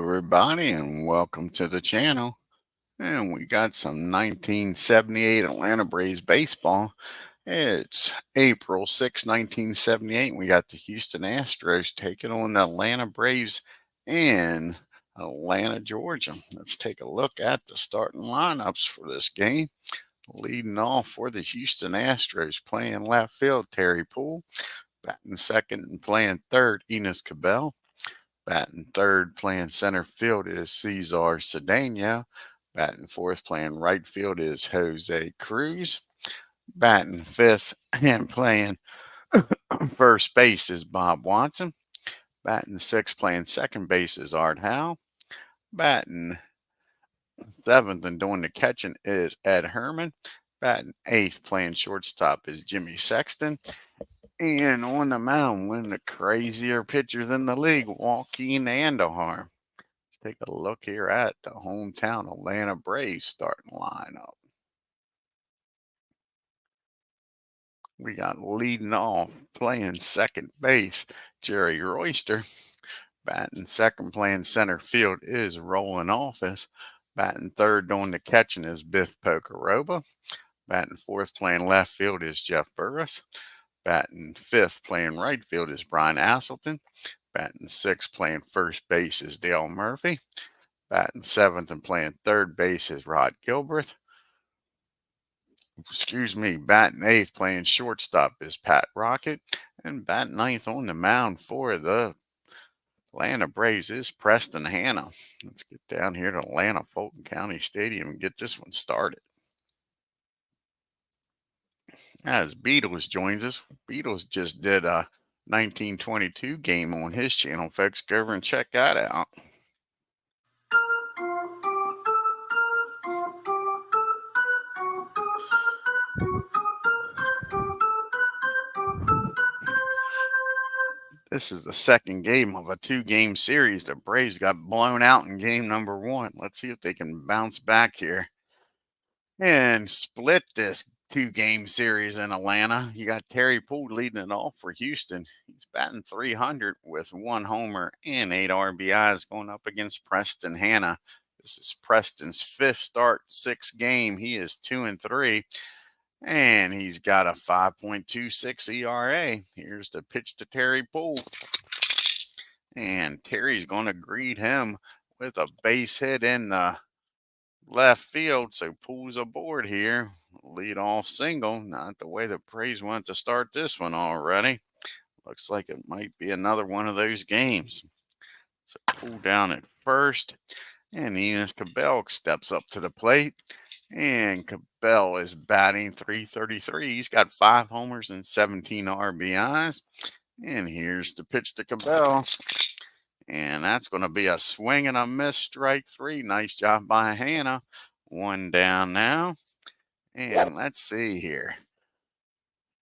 everybody, and welcome to the channel. And we got some 1978 Atlanta Braves baseball. It's April 6, 1978. And we got the Houston Astros taking on the Atlanta Braves in Atlanta, Georgia. Let's take a look at the starting lineups for this game. Leading off for the Houston Astros, playing left field, Terry Poole. Batting second and playing third, Enos Cabell. Batting third, playing center field is Cesar Cedeno. Batting fourth, playing right field is Jose Cruz. Batting fifth and playing first base is Bob Watson. Batting sixth, playing second base is Art Howe. Batting seventh and doing the catching is Ed Herman. Batting eighth, playing shortstop is Jimmy Sexton. And on the mound, one of the crazier pitchers in the league, JOAQUIN ANDUJAR. Let's take a look here at the hometown Atlanta Braves starting lineup. We got leading off, playing second base, Jerry Royster. Batting second, playing center field is Roland Office. Batting third, doing the catching is Biff Pocoroba. Batting fourth, playing left field is Jeff Burris. Batting fifth, playing right field is Brian Asselton. Batting sixth, playing first base is Dale Murphy. Batting seventh and playing third base is Rod Gilbreth. Batting eighth, playing shortstop is Pat Rocket. And batting ninth on the mound for the Atlanta Braves is Preston HANNA. Let's get down here to Atlanta Fulton County Stadium and get this one started. As Beatles joins us, Beatles just did a 1922 game on his channel, folks. Go over and check that out. This is the second game of a two-game series. The Braves got blown out in game number one. Let's see if they can bounce back here and split this two-game series in Atlanta. You got Terry Poole leading it off for Houston. He's batting .300 with 1 homer and 8 RBIs, going up against Preston HANNA. This is Preston's 5th start, 6th game. He is 2-3, and he's got a 5.26 ERA. Here's the pitch to Terry Poole, and Terry's going to greet him with a base hit in the left field, so Poole's aboard here. Lead off single. Not the way the Braves want to start this one already. Looks like it might be another one of those games. So Poole down at first, and Enos Cabell steps up to the plate, and Cabell is batting .333. He's got 5 homers and 17 RBIs. And here's the pitch to Cabell. And that's going to be a swing and a miss, strike 3. Nice job by HANNA. 1 down now. And let's see here.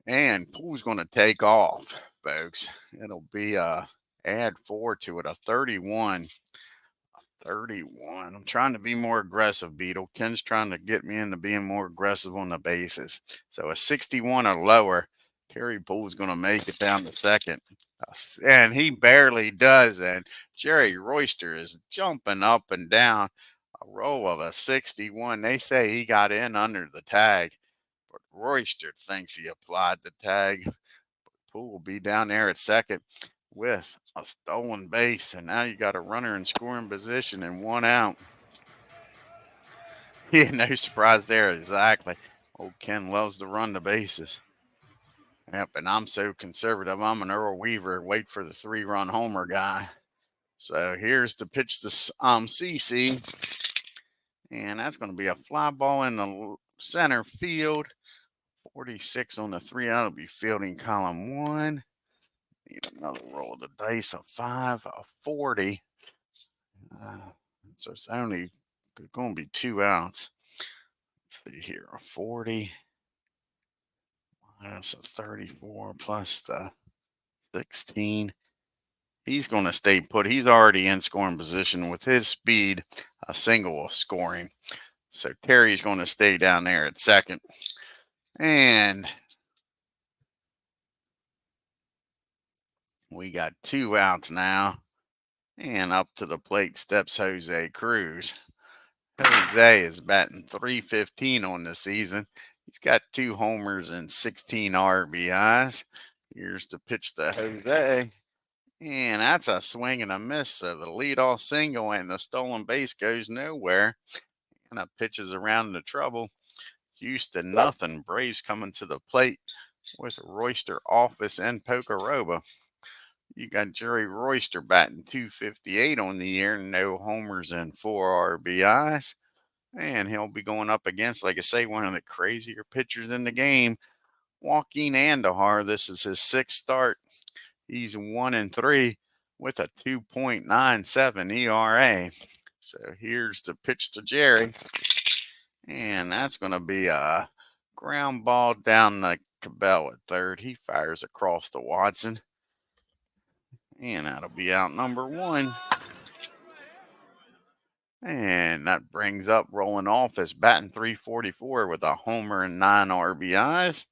And Poole's going to take off, folks. It'll be add 4 to it, a 31. 31. I'm trying to be more aggressive, Beetle. Ken's trying to get me into being more aggressive on the bases. So a 61 or lower. Terry Poole's going to make it down to second. And he barely does. And Jerry Royster is jumping up and down. A roll of a 61. They say he got in under the tag, but Royster thinks he applied the tag. But Poole will be down there at second with a stolen base. And now you got a runner in scoring position and 1 out. Yeah, no surprise there. Exactly. Old Ken loves to run the bases. Yep, and I'm so conservative. I'm an Earl Weaver, wait for the 3-run homer guy. So here's the pitch to CC. And that's going to be a fly ball in the center field. 46 on the 3 out. It'll be fielding column 1. Need another roll of the dice, a 5, a 40. So it's only going to be 2 outs. Let's see here, a 40. That's a 34 plus the 16. He's going to stay put. He's already in scoring position with his speed. A single scoring. So Terry's going to stay down there at second. And we got 2 outs now. And up to the plate steps Jose Cruz. Jose is batting .315 on the season. He's got 2 homers and 16 RBIs. Here's the pitch to Jose. And that's a swing and a miss. So the leadoff single and the stolen base goes nowhere. And a pitches around the trouble. Houston nothing. Braves coming to the plate with Royster, Office, and Pocoroba. You got Jerry Royster batting .258 on the year, no homers and 4 RBIs. And he'll be going up against, like I say, one of the crazier pitchers in the game, JOAQUIN ANDUJAR. This is his 6th start. He's 1-3 with a 2.97 ERA. So here's the pitch to Jerry. And that's going to be a ground ball down the Cabell at third. He fires across to Watson. And that'll be out number 1. And that brings up Rolling Office, batting .344 with a homer and 9 RBIs.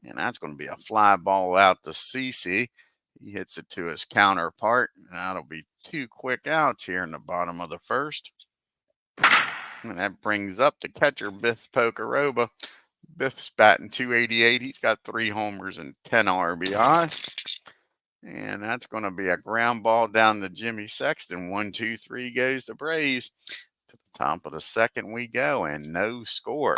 And that's going to be a fly ball out to CC. He hits it to his counterpart. And that'll be 2 quick outs here in the bottom of the first. And that brings up the catcher, Biff Pocoroba. Biff's batting .288. He's got 3 homers and 10 RBIs. And that's going to be a ground ball down to Jimmy Sexton. 1-2-3 goes the Braves. To the top of the second we go, and no score.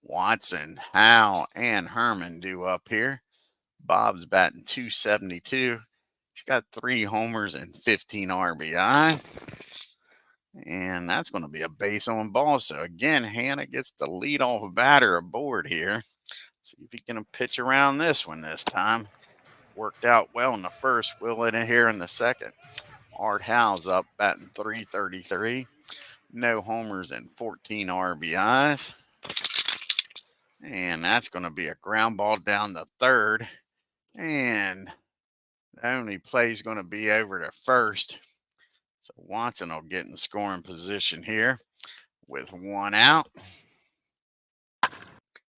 Watson, Howe, and Herman due up here. Bob's batting .272. He's got 3 homers and 15 RBI. And that's going to be a base on ball. So again, Hanna gets the leadoff batter aboard here. See if he can pitch around this one this time. Worked out well in the first. Will it in here in the second. Art Howe's up batting .333. No homers and 14 RBIs. And that's going to be a ground ball down the third. And the only play is going to be over to first. So Watson will get in scoring position here with 1 out.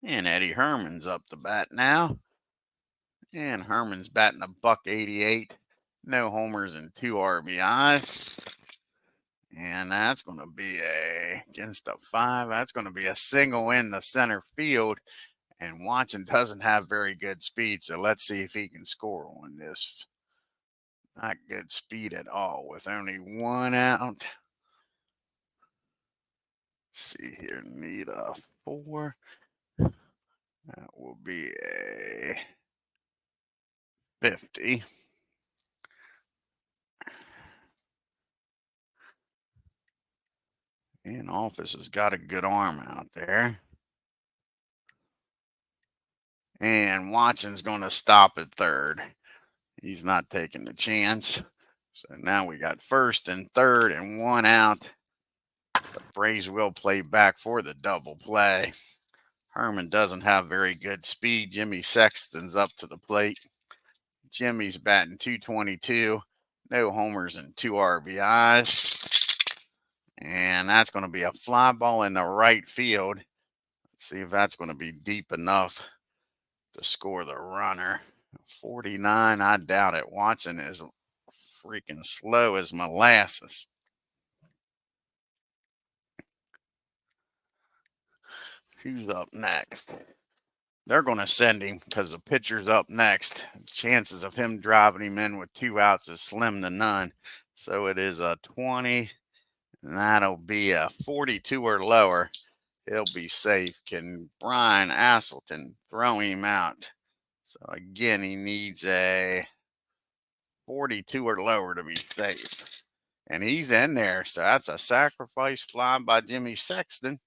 And Eddie Herman's up to bat now. And Herman's batting a .188. No homers and 2 RBIs. And that's going to be against a 5. That's going to be a single in the center field. And Watson doesn't have very good speed. So let's see if he can score on this. Not good speed at all with only 1 out. Let's see here. Need a 4. That will be a 50. And Office has got a good arm out there. And Watson's going to stop at third. He's not taking the chance. So now we got first and third and 1 out. The Braves will play back for the double play. Herman doesn't have very good speed. Jimmy Sexton's up to the plate. Jimmy's batting .222. No homers and 2 RBIs. And that's going to be a fly ball in the right field. Let's see if that's going to be deep enough to score the runner. 49, I doubt it. Watson is freaking slow as molasses. Who's up next? They're going to send him because the pitcher's up next. Chances of him driving him in with 2 outs is slim to none. So it is a 20, and that'll be a 42 or lower. He'll be safe. Can Brian Asselton throw him out? So again, he needs a 42 or lower to be safe. And he's in there. So that's a sacrifice fly by Jimmy Sexton.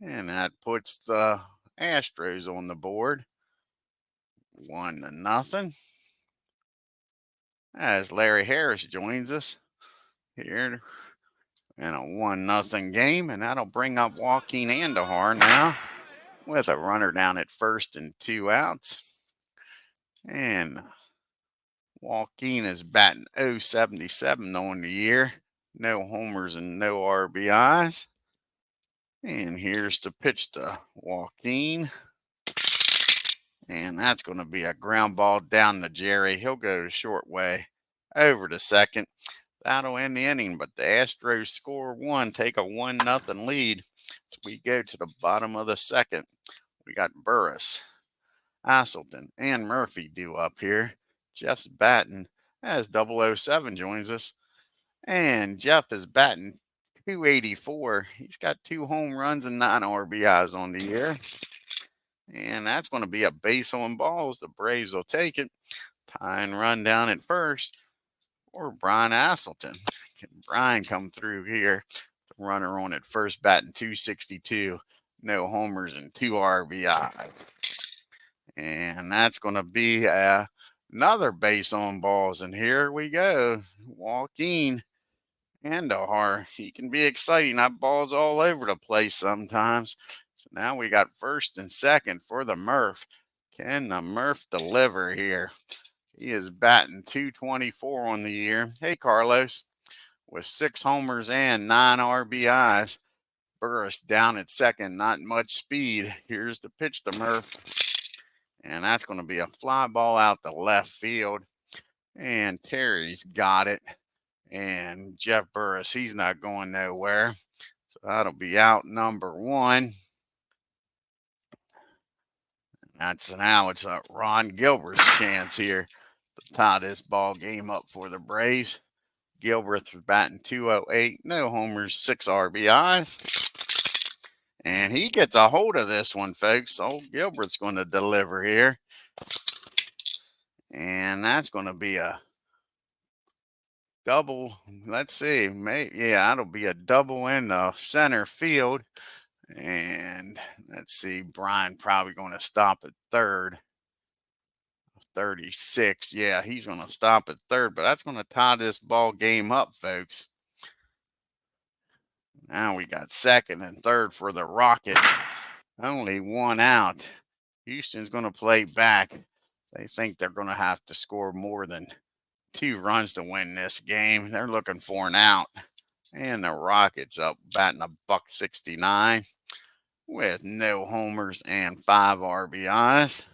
And that puts the Astros on the board. 1-0. As Larry Harris joins us here in a 1-0 game. And that'll bring up JOAQUIN ANDUJAR now with a runner down at first and 2 outs. And JOAQUIN is batting .077 on the year. No homers and no RBIs. And here's the pitch to JOAQUIN. And that's going to be a ground ball down to Jerry. He'll go the short way over to second. That'll end the inning, but the Astros score one, take a 1-0 lead. So we go to the bottom of the second. We got Burris, Asselton, and Murphy due up here. Jeff's batting as 007 joins us. And Jeff is batting 284. He's got 2 home runs and 9 RBIs on the year. And that's going to be a base on balls. The Braves will take it. Tying run down at first or Brian Asselton. Can Brian come through here? The runner on at first, batting 262. No homers and 2 RBIs. And that's going to be another base on balls. And here we go. JOAQUIN. ANDUJAR. He can be exciting. That ball's all over the place sometimes. So now we got first and second for the Murph. Can the Murph deliver here? He is batting 224 on the year. Hey, Carlos. With 6 homers and 9 RBIs. Burris down at second. Not much speed. Here's the pitch to Murph. And that's going to be a fly ball out to left field. And Terry's got it. And Jeff Burris, he's not going nowhere. So that'll be out number 1. That's now it's Ron Gilbert's chance here to tie this ball game up for the Braves. Gilbert's batting 208, no homers, 6 RBIs. And he gets a hold of this one, folks. Old Gilbert's going to deliver here. And that's going to be a double. Let's see. Yeah, that'll be a double in the center field. And let's see. Brian probably going to stop at third. 36. Yeah, he's going to stop at third. But that's going to tie this ball game up, folks. Now we got second and third for the Rocket. Only 1 out. Houston's going to play back. They think they're going to have to score more than 2 runs to win this game. They're looking for an out. And the Rockets up batting $169 with no homers and 5 RBIs.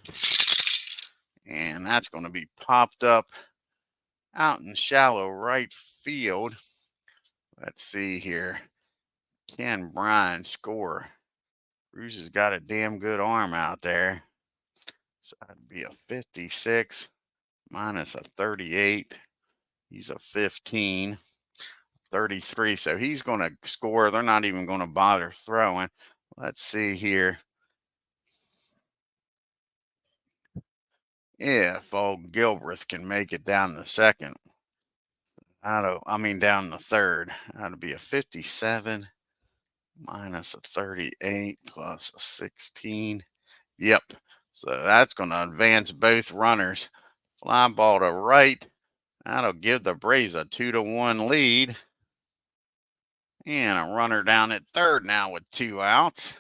And that's going to be popped up out in shallow right field. Let's see here. Can Brian score? Bruce has got a damn good arm out there. So that'd be a 56 minus a 38. He's a 15, 33. So he's going to score. They're not even going to bother throwing. Let's see here. If old Gilbreth can make it down the second. Down the third. That'll be a 57 minus a 38 plus a 16. Yep. So that's going to advance both runners. Fly ball to right. That'll give the Braves a 2-1 lead. And a runner down at third now with 2 outs.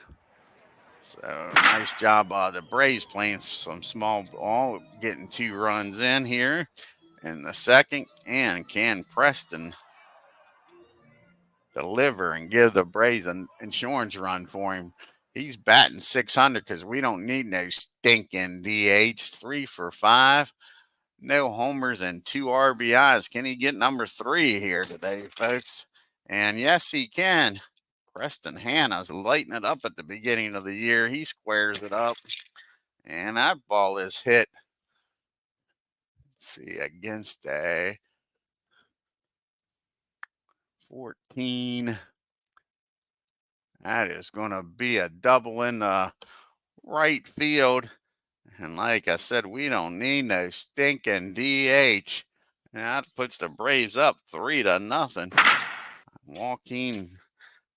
So nice job by the Braves playing some small ball, getting 2 runs in here in the second. And can Preston deliver and give the Braves an insurance run for him? He's batting 600 because we don't need no stinking DH. 3 for 5. No homers and 2 RBIs. Can he get number 3 here today, folks? And yes, he can. Preston HANNA's lighting it up at the beginning of the year. He squares it up. And that ball is hit. Let's see, against a 14. That is going to be a double in the right field. And like I said, we don't need no stinking DH. And that puts the Braves up 3-0. JOAQUIN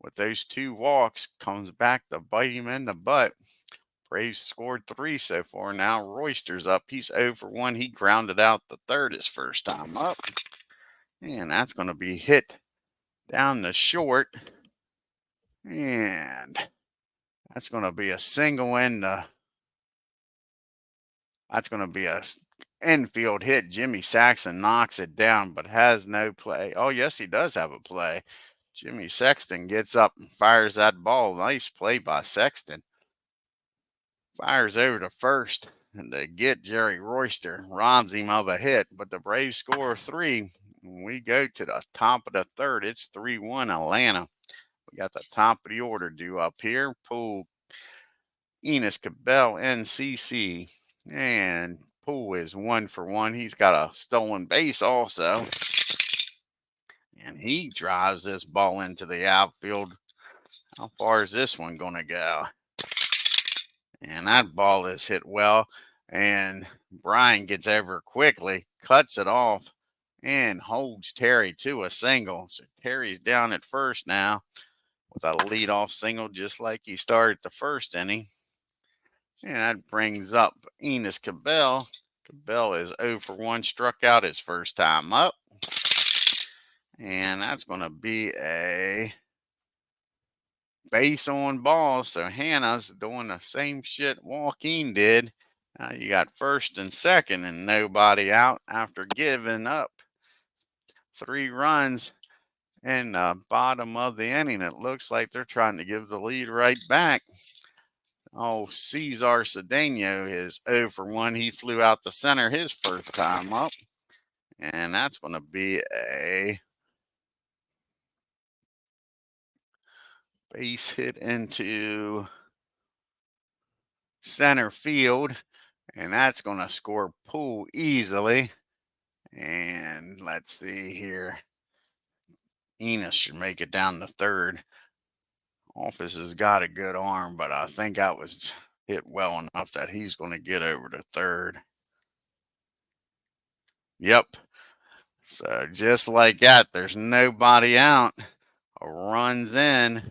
with those 2 walks comes back to bite him in the butt. Braves scored 3 so far. Now Royster's up. He's 0 for 1. He grounded out the third his first time up. And that's going to be hit down the short. And that's going to be a single in the. That's going to be a infield hit. Jimmy Saxton knocks it down, but has no play. Oh, yes, he does have a play. Jimmy Sexton gets up and fires that ball. Nice play by Sexton. Fires over to first. And to get Jerry Royster, robs him of a hit, but the Braves score 3. We go to the top of the third. It's 3-1 Atlanta. We got the top of the order due up here. Poole, Enos, Cabell, NCC. And Poole is 1 for 1. He's got a stolen base also. And he drives this ball into the outfield. How far is this one going to go? And that ball is hit well. And Brian gets over quickly, cuts it off, and holds Terry to a single. So Terry's down at first now with a leadoff single, just like he started the first inning. And that brings up Enos Cabell. Cabell is 0 for 1, struck out his first time up. And that's going to be a base on ball. So Hannah's doing the same shit JOAQUIN did. Now you got first and second and nobody out after giving up 3 runs in the bottom of the inning. It looks like they're trying to give the lead right back. Oh, Cesar Cedeno is 0 for 1. He flew out the center his first time up. And that's going to be a base hit into center field. And that's going to score Poole easily. And let's see here. Enos should make it down to third. Office has got a good arm, but I think that was hit well enough that he's going to get over to third. Yep. So just like that, there's nobody out. Runs in.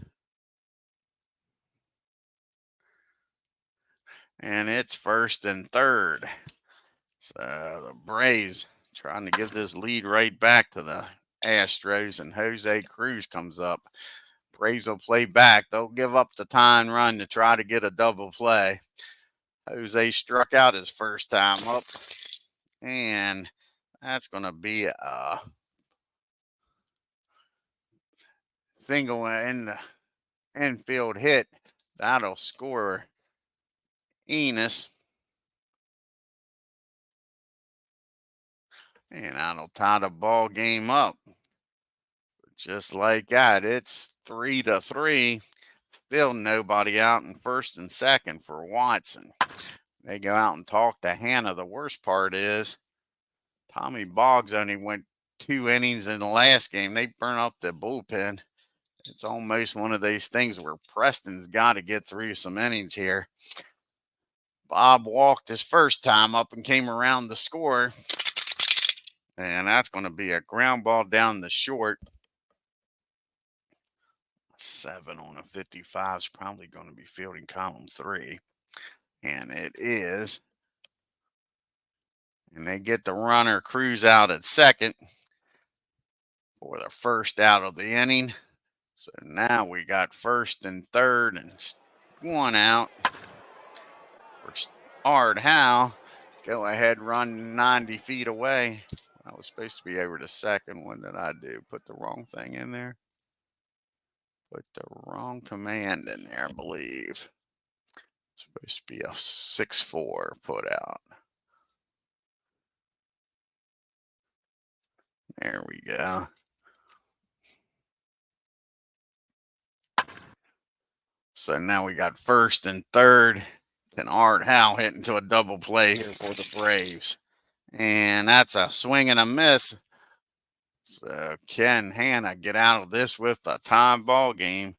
And it's first and third. So the Braves trying to give this lead right back to the Astros, and Jose Cruz comes up. Braves will play back. They'll give up the tying run to try to get a double play. Jose struck out his first time up, and that's going to be a single in the infield hit. That'll score Enos. And that'll tie the ball game up. Just like that, it's 3-3. Still nobody out in first and second for Watson. They go out and talk to Hannah. The worst part is Tommy Boggs only went 2 innings in the last game. They burn up the bullpen. It's almost one of those things where Preston's got to get through some innings here. Bob walked his first time up and came around the score. And that's going to be a ground ball down the short. 7 on a 55 is probably going to be fielding column 3. And it is. And they get the runner Cruz out at second for the first out of the inning. So now we got first and third and 1 out for Ard Howe. Go ahead, run 90 feet away. I was supposed to be over to second. What did I do? Put the wrong thing in there? Put the wrong command in there, I believe. It's supposed to be a 6-4 put out. There we go. So now we got first and third. And Art Howe hit into a double play here for the Braves. And that's a swing and a miss. So can Hannah get out of this with a tie ball game?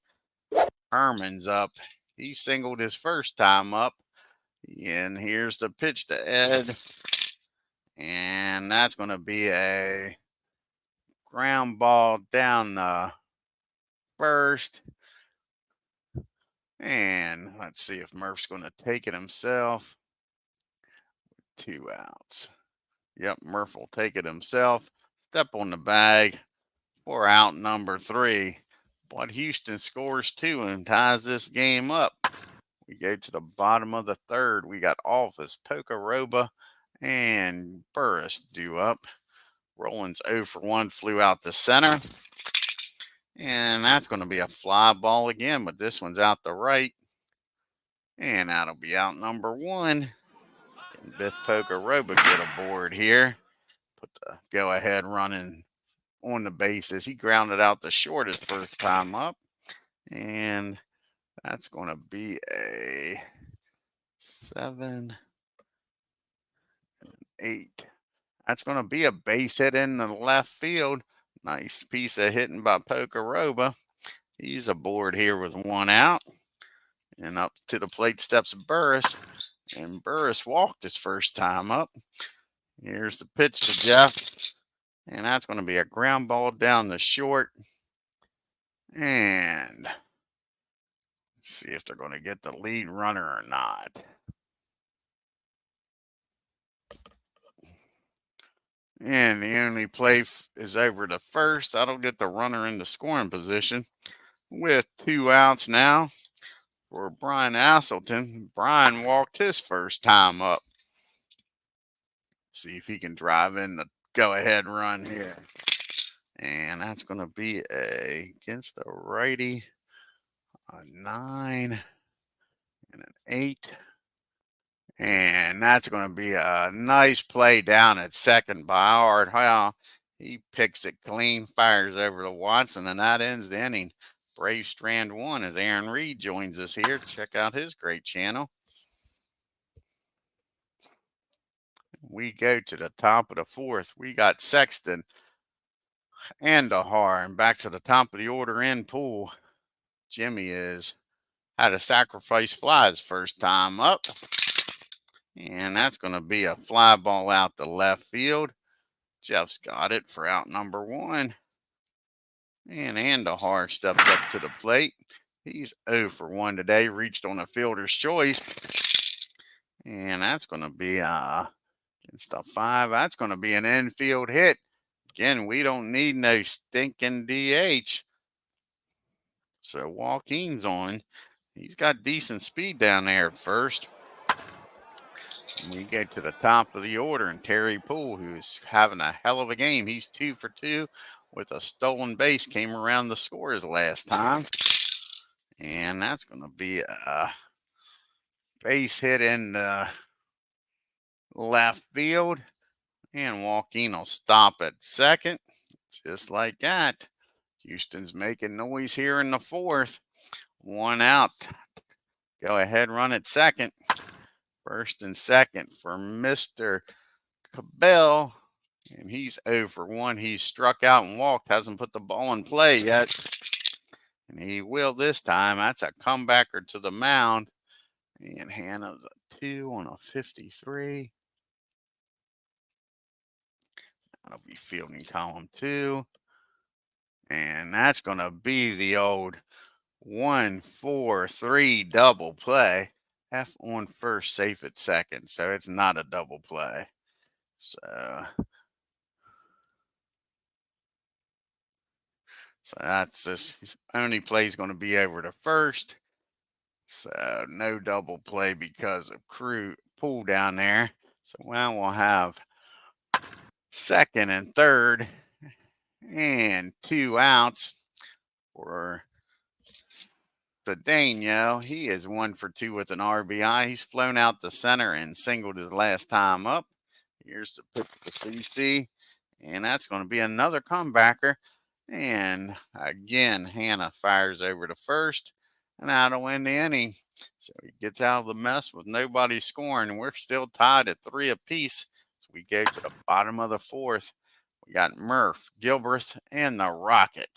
Herman's up. He singled his first time up. And here's the pitch to Ed. And that's going to be a ground ball down the first. And let's see if Murph's going to take it himself. 2 outs. Yep, Murph will take it himself. Step on the bag for out number 3. But Houston scores 2 and ties this game up. We go to the bottom of the third. We got Office, Pocaroba, and Burris due up. Rollins 0 for 1, flew out the center. And that's going to be a fly ball again, but this one's out the right. And that'll be out number 1. Biff Pocoroba get aboard here. Put the go-ahead running on the bases. He grounded out the short his first time up. And that's going to be a 7, 8. That's going to be a base hit in the left field. Nice piece of hitting by Pocoroba. He's aboard here with 1 out. And up to the plate steps Burris. And Burris walked his first time up. Here's the pitch to Jeff. And that's going to be a ground ball down the short. And see if they're going to get the lead runner or not. And the only play is over to first. That'll get the runner into scoring position with 2 outs now for Brian Asselton. Brian walked his first time up. See if he can drive in the go-ahead run here. And that's going to be against the righty, a 9 and an 8. And that's going to be a nice play down at second by Howard. Well, he picks it clean, fires over to Watson, and that ends the inning. Brave Strand 1 as Aaron Reed joins us here. Check out his great channel. We go to the top of the 4th. We got Sexton, ANDUJAR, and back to the top of the order in pool. Jimmy had a sacrifice fly his first time up. And that's going to be a fly ball out the left field. Jeff's got it for out number 1. And ANDUJAR steps up to the plate. He's 0 for 1 today. Reached on a fielder's choice. And that's going to be against a 5. That's going to be an infield hit. Again, we don't need no stinking DH. So JOAQUIN's on. He's got decent speed down there at first. We get to the top of the order, and Terry Poole, who's having a hell of a game. He's 2 for 2 with a stolen base. Came around the scores last time. And that's going to be a base hit in the left field. And JOAQUIN will stop at second. Just like that. Houston's making noise here in the 4th. 1 out. Go ahead, run at second. First and second for Mr. Cabell. And he's 0 for 1. He's struck out and walked. Hasn't put the ball in play yet. And he will this time. That's a comebacker to the mound. And Hannah's a 2 on a 53. That'll be fielding column 2. And that's going to be the old 1-4-3 double play. F on first, safe at second. So it's not a double play. So that's this. His only play is going to be over to first. So no double play because of Poole down there. So now we'll have second and third and 2 outs for Cedeno. He is 1 for 2 with an RBI. He's flown out the center and singled his last time up. Here's the pitch to CC, and that's going to be another comebacker. And again, Hannah fires over to first, and that'll end the inning. So he gets out of the mess with nobody scoring, and we're still tied at 3 apiece. So we go to the bottom of the 4th. We got Murph, Gilbreth, and the Rocket.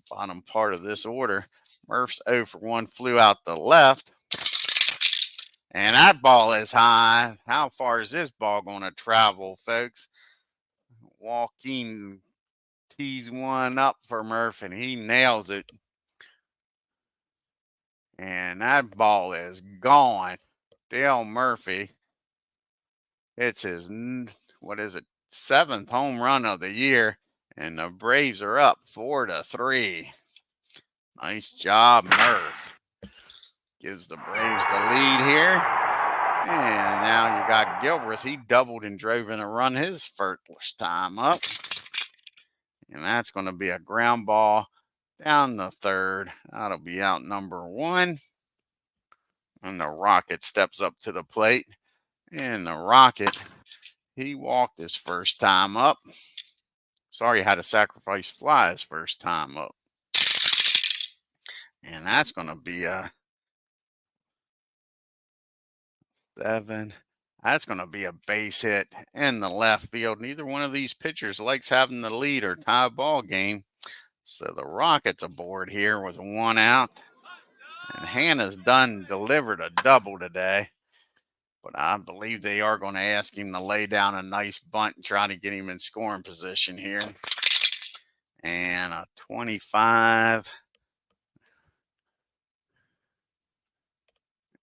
Bottom part of this order. Murph's 0 for 1, flew out the left. And that ball is high. How far is this ball going to travel, folks? JOAQUIN tees one up for Murph, and he nails it. And that ball is gone. Dale Murphy. It's his, 7th home run of the year. And the Braves are up 4-3. Nice job, Murph. Gives the Braves the lead here. And now you got Gilbreth. He doubled and drove in a run his first time up. And that's going to be a ground ball down the third. That'll be out number 1. And the Rocket steps up to the plate. And the Rocket, he walked his first time up. Sorry, had a sacrifice fly his first time up. And that's going to be a 7. That's going to be a base hit in the left field. Neither one of these pitchers likes having the lead or tie ball game. So the Rockets aboard here with 1 out. And Hannah's delivered a double today. But I believe they are going to ask him to lay down a nice bunt and try to get him in scoring position here. And a 25.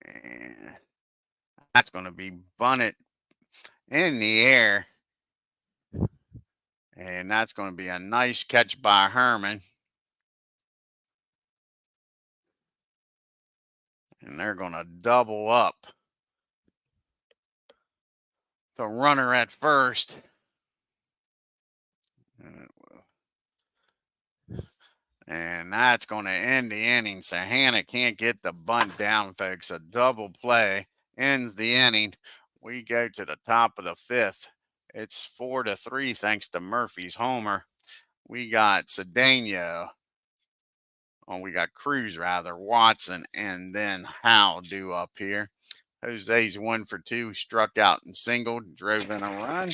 And that's going to be bunted in the air. And that's going to be a nice catch by Herman. And they're going to double up the runner at first. And that's going to end the inning. So Hannah can't get the bunt down, folks. A double play ends the inning. We go to the top of the 5th. It's 4-3 thanks to Murphy's homer. We got Cedeno. Oh, we got Cruz, rather. Watson, and then Howe due up here. Jose's 1 for 2. Struck out and singled. Drove in a run. And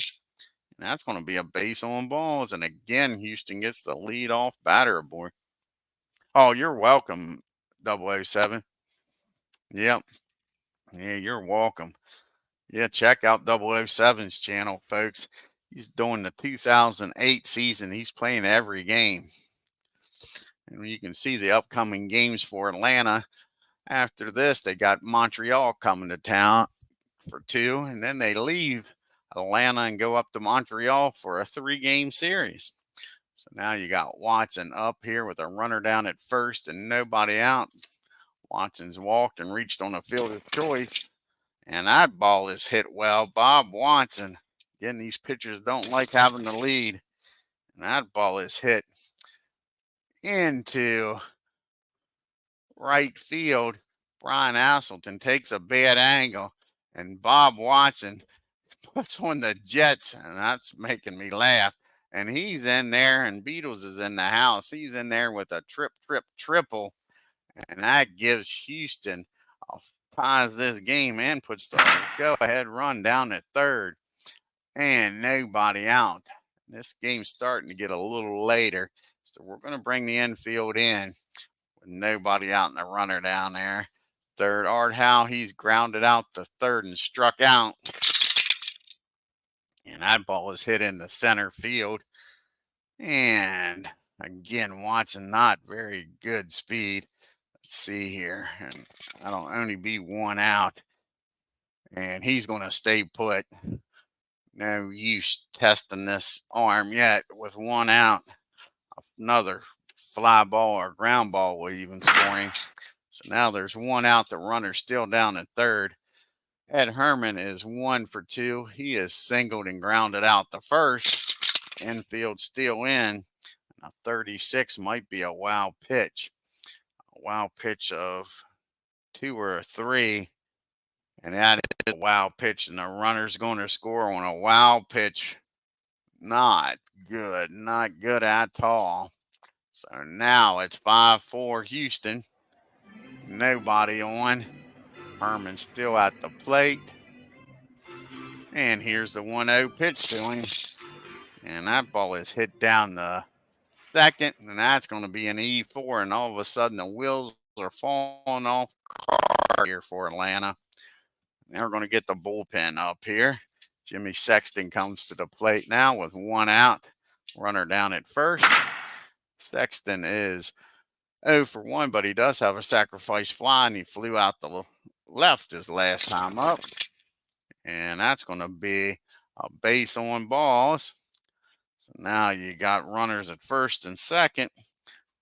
that's going to be a base on balls. And again, Houston gets the lead off batter aboard. Oh, you're welcome, 007. Yep. Yeah, you're welcome. Yeah, check out 007's channel, folks. He's doing the 2008 season. He's playing every game. And you can see the upcoming games for Atlanta. After this, they got Montreal coming to town for 2. And then they leave Atlanta and go up to Montreal for a 3-game series. So now you got Watson up here with a runner down at first and nobody out. Watson's walked and reached on a fielder's choice. And that ball is hit well. Bob Watson. Again, these pitchers don't like having the lead. And that ball is hit into right field. Brian Asselton takes a bad angle. And Bob Watson puts on the Jets. And that's making me laugh. And he's in there, and Beatles is in the house. He's in there with a triple. And that gives Houston, ties this game and puts the go-ahead run down at third. And nobody out. This game's starting to get a little later. So we're going to bring the infield in with nobody out and the runner down there. Third, Art Howe, he's grounded out the third and struck out. And that ball is hit in the center field. And again, Watson, not very good speed. Let's see here. And that'll only be 1 out. And he's going to stay put. No use testing this arm yet with 1 out. Another fly ball or ground ball will even score him. So now there's 1 out. The runner's still down at third. Ed Herman is 1 for 2. He is singled and grounded out the first. Infield still in. A 36 might be a wow pitch. A wow pitch of 2 or a 3. And that is a wow pitch. And the runner's going to score on a wow pitch. Not good. Not good at all. So now it's 5-4 Houston. Nobody on. Herman still at the plate. And here's the 1-0 pitch to him. And that ball is hit down the second. And that's going to be an E4. And all of a sudden the wheels are falling off the car here for Atlanta. Now we're going to get the bullpen up here. Jimmy Sexton comes to the plate now with 1 out. Runner down at first. Sexton is 0 for 1, but he does have a sacrifice fly, and he flew out the left his last time up. And that's going to be a base on balls. So now you got runners at first and second,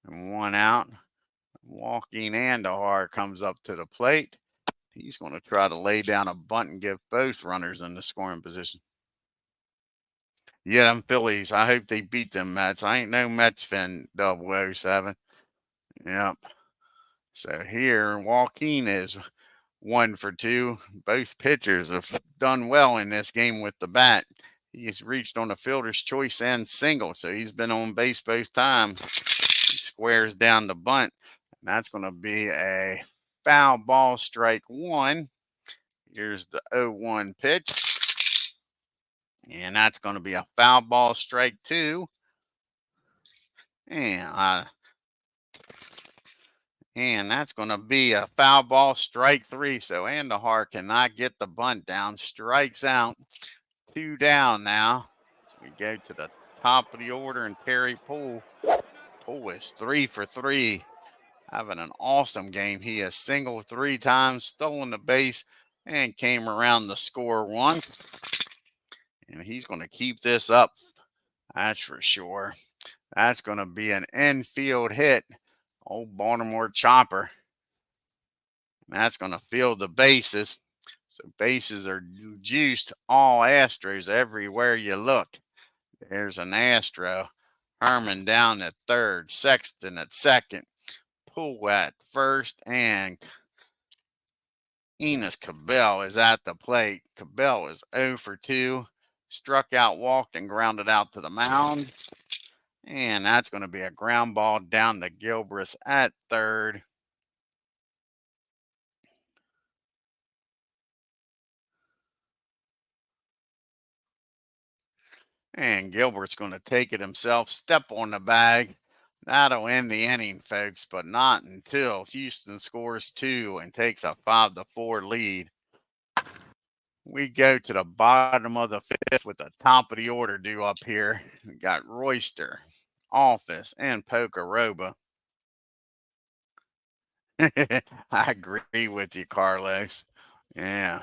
and 1 out. JOAQUIN ANDUJAR comes up to the plate. He's going to try to lay down a bunt and give both runners in the scoring position. Yeah, them Phillies. I hope they beat them Mets. I ain't no Mets fan, 007. Yep. So here, JOAQUIN is 1 for 2. Both pitchers have done well in this game with the bat. He's reached on a fielder's choice and single, so he's been on base both times. He squares down the bunt, and that's going to be a foul ball, strike 1. Here's the 0-1 pitch, and that's going to be a foul ball, strike 2. And that's going to be a foul ball, strike 3. So Andujar cannot get the bunt down. Strikes out. 2 down now. So we go to the top of the order, and Terry Poole. Poole is 3 for 3. Having an awesome game. He has singled 3 times, stolen the base, and came around to score once. And he's going to keep this up. That's for sure. That's going to be an infield hit. Old Baltimore chopper. And that's going to fill the bases. So bases are juiced. All Astros everywhere you look. There's an Astro. Herman down at third. Sexton at second. Poole at first. And Enos Cabell is at the plate. Cabell is 0 for 2. Struck out, walked, and grounded out to the mound. And that's going to be a ground ball down to Gilbreth at third. And Gilbert's going to take it himself, step on the bag. That'll end the inning, folks, but not until Houston scores 2 and takes a 5-4 lead. We go to the bottom of the 5th with the top of the order due up here. We got Royster, Office, and Pocaroba. I agree with you, Carlos. Yeah.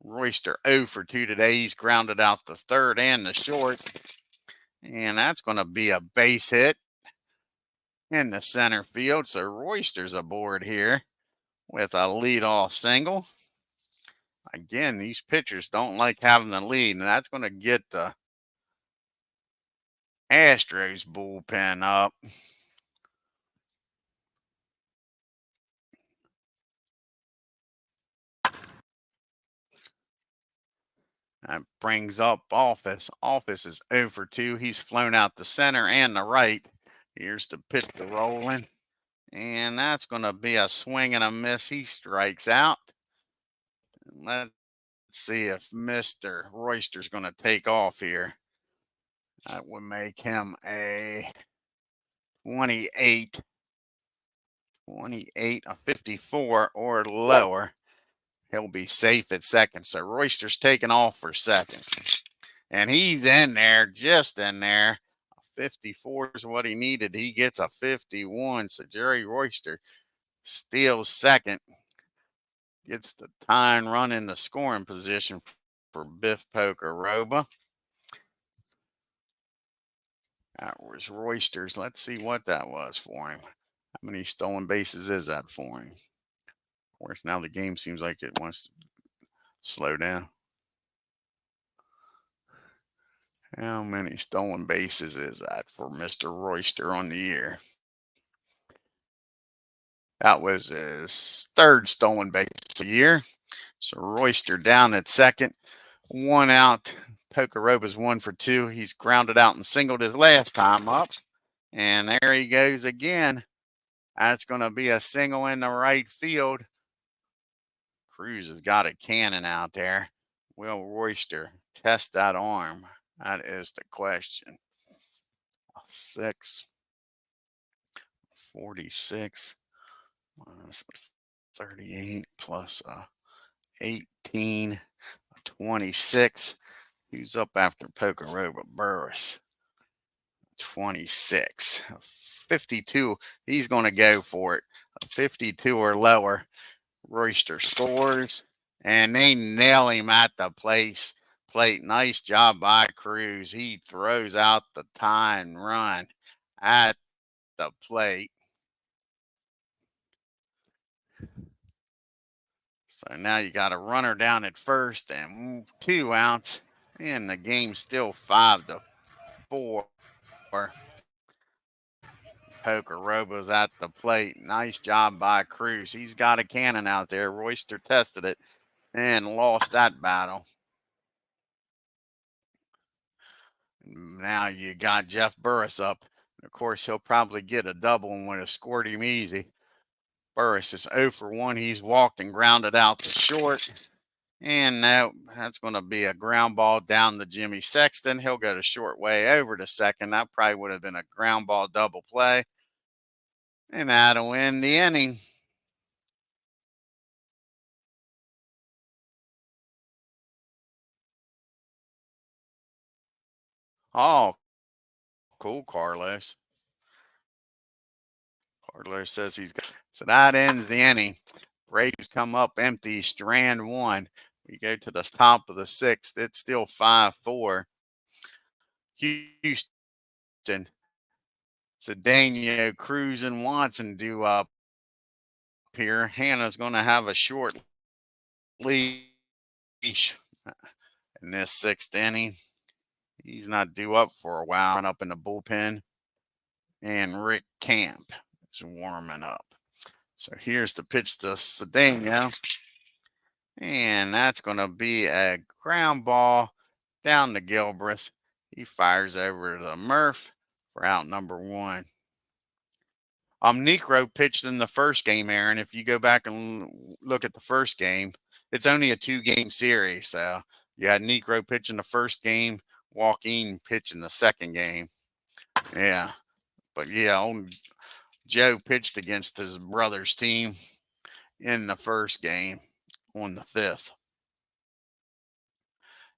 Royster 0 for 2 today. He's grounded out the third and the short. And that's going to be a base hit in the center field. So Royster's aboard here with a leadoff single. Again, these pitchers don't like having the lead, and that's going to get the Astros bullpen up. That brings up Office. Office is 0 for 2. He's flown out the center and the right. Here's the pitch to rolling. And that's going to be a swing and a miss. He strikes out. Let's see if Mr. Royster's going to take off here. That would make him a 28, a 54 or lower. He'll be safe at second. So Royster's taking off for second. And he's in there, just in there. A 54 is what he needed. He gets a 51. So Jerry Royster steals second. Gets the tying run in the scoring position for Biff Pocaroba. That was Royster's. Let's see what that was for him. How many stolen bases is that for him? Of course, now the game seems like it wants to slow down. How many stolen bases is that for Mr. Royster on the year? That was his 3rd stolen base of the year. So Royster down at second. 1 out. Pocaroba's 1 for 2. He's grounded out and singled his last time up. And there he goes again. That's going to be a single in the right field. Cruz has got a cannon out there. Will Royster test that arm? That is the question. 46 minus 38 plus 18, 26. Who's up after Pocaroba? Burris. 26. 52. He's going to go for it. A 52 or lower. Royster scores, and they nail him at the plate. Nice job by Cruz. He throws out the tying run at the plate. So now you got a runner down at first and 2 outs, and the game's still 5-4. poker. Robo's at the plate. Nice job by Cruz. He's got a cannon out there. Royster tested it and lost that battle. Now you got Jeff Burris up. Of course, he'll probably get a double and would have scored him easy. Burris is 0 for 1. He's walked and grounded out to short. And now that's going to be a ground ball down to Jimmy Sexton. He'll go to short way over to second. That probably would have been a ground ball double play. And that'll win the inning. Oh, cool, Carlos. Carlos says he's got. So that ends the inning. Braves come up empty, strand one. We go to the top of the sixth. It's still 5-4. Houston. Cedeno, Cruz, and Watson due up here. Hannah's going to have a short leash in this sixth inning. He's not due up for a while. Run up in the bullpen. And Rick Camp is warming up. So here's the pitch to Cedeno. And that's going to be a ground ball down to Gilbreth. He fires over to Murph for out number 1. Necro pitched in the first game, Aaron. If you go back and look at the first game, it's only a 2-game series. So you had Necro pitch in the first game, JOAQUIN pitch in the second game. Yeah. But yeah, Joe pitched against his brother's team in the first game on the 5th.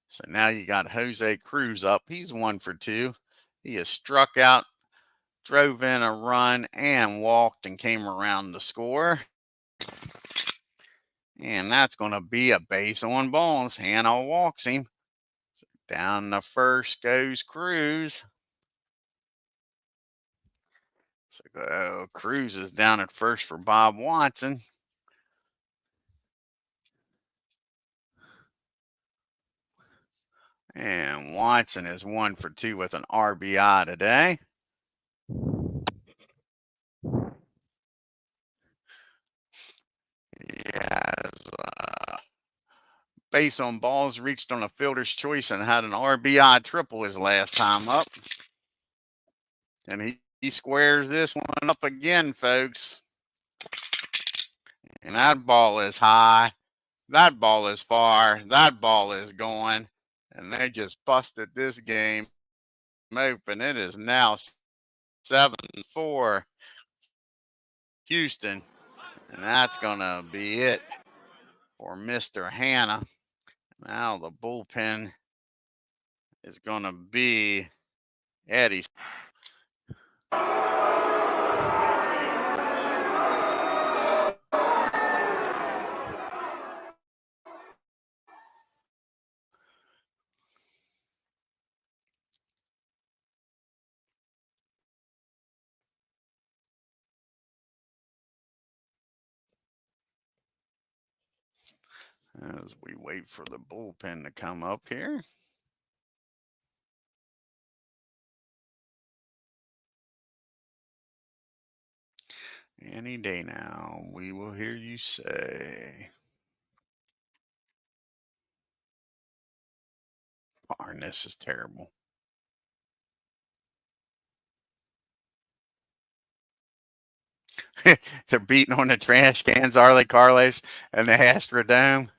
So now you got Jose Cruz up. He's 1 for 2. He has struck out, drove in a run, and walked and came around to score. And that's going to be a base on balls. HANNA walks him. So down the first goes Cruz. So Cruz is down at first for Bob Watson. And Watson is 1 for 2 with an RBI today. Yes. Base on balls reached on a fielder's choice and had an RBI triple his last time up. And he squares this one up again, folks. And that ball is high. That ball is far. That ball is going. And they just busted this game open. It is now 7-4 Houston. And that's going to be it for Mr. HANNA. Now the bullpen is going to be Eddie. As we wait for the bullpen to come up here. Any day now, we will hear you say. Harness is terrible. They're beating on the trash cans, are they, Carlos? And the Astrodome?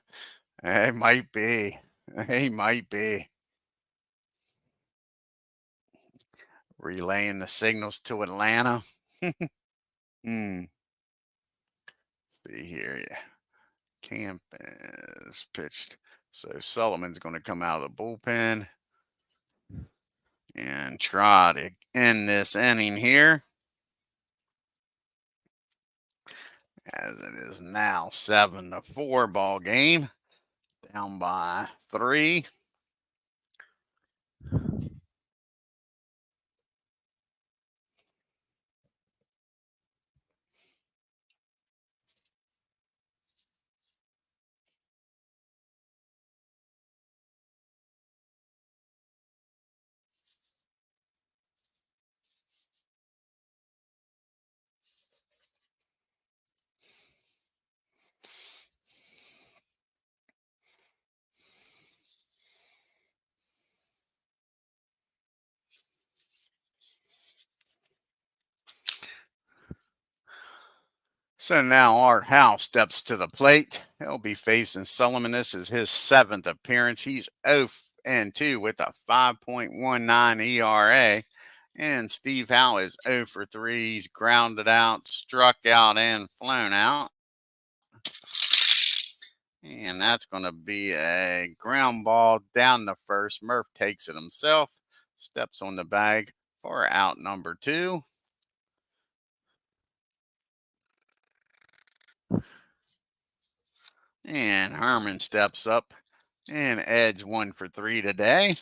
It might be. It might be. Relaying the signals to Atlanta. See here. Yeah. Camp is pitched. So Sullivan's going to come out of the bullpen and try to end this inning here. As it is now 7-4 ball game. Down by 3. So now Art Howe steps to the plate. He'll be facing Sullivan. This is his 7th appearance. He's 0-2 with a 5.19 ERA. And Steve Howe is 0 for 3. He's grounded out, struck out, and flown out. And that's going to be a ground ball down the first. Murph takes it himself, steps on the bag for out number 2. And Herman steps up and Ed's 1 for 3 today.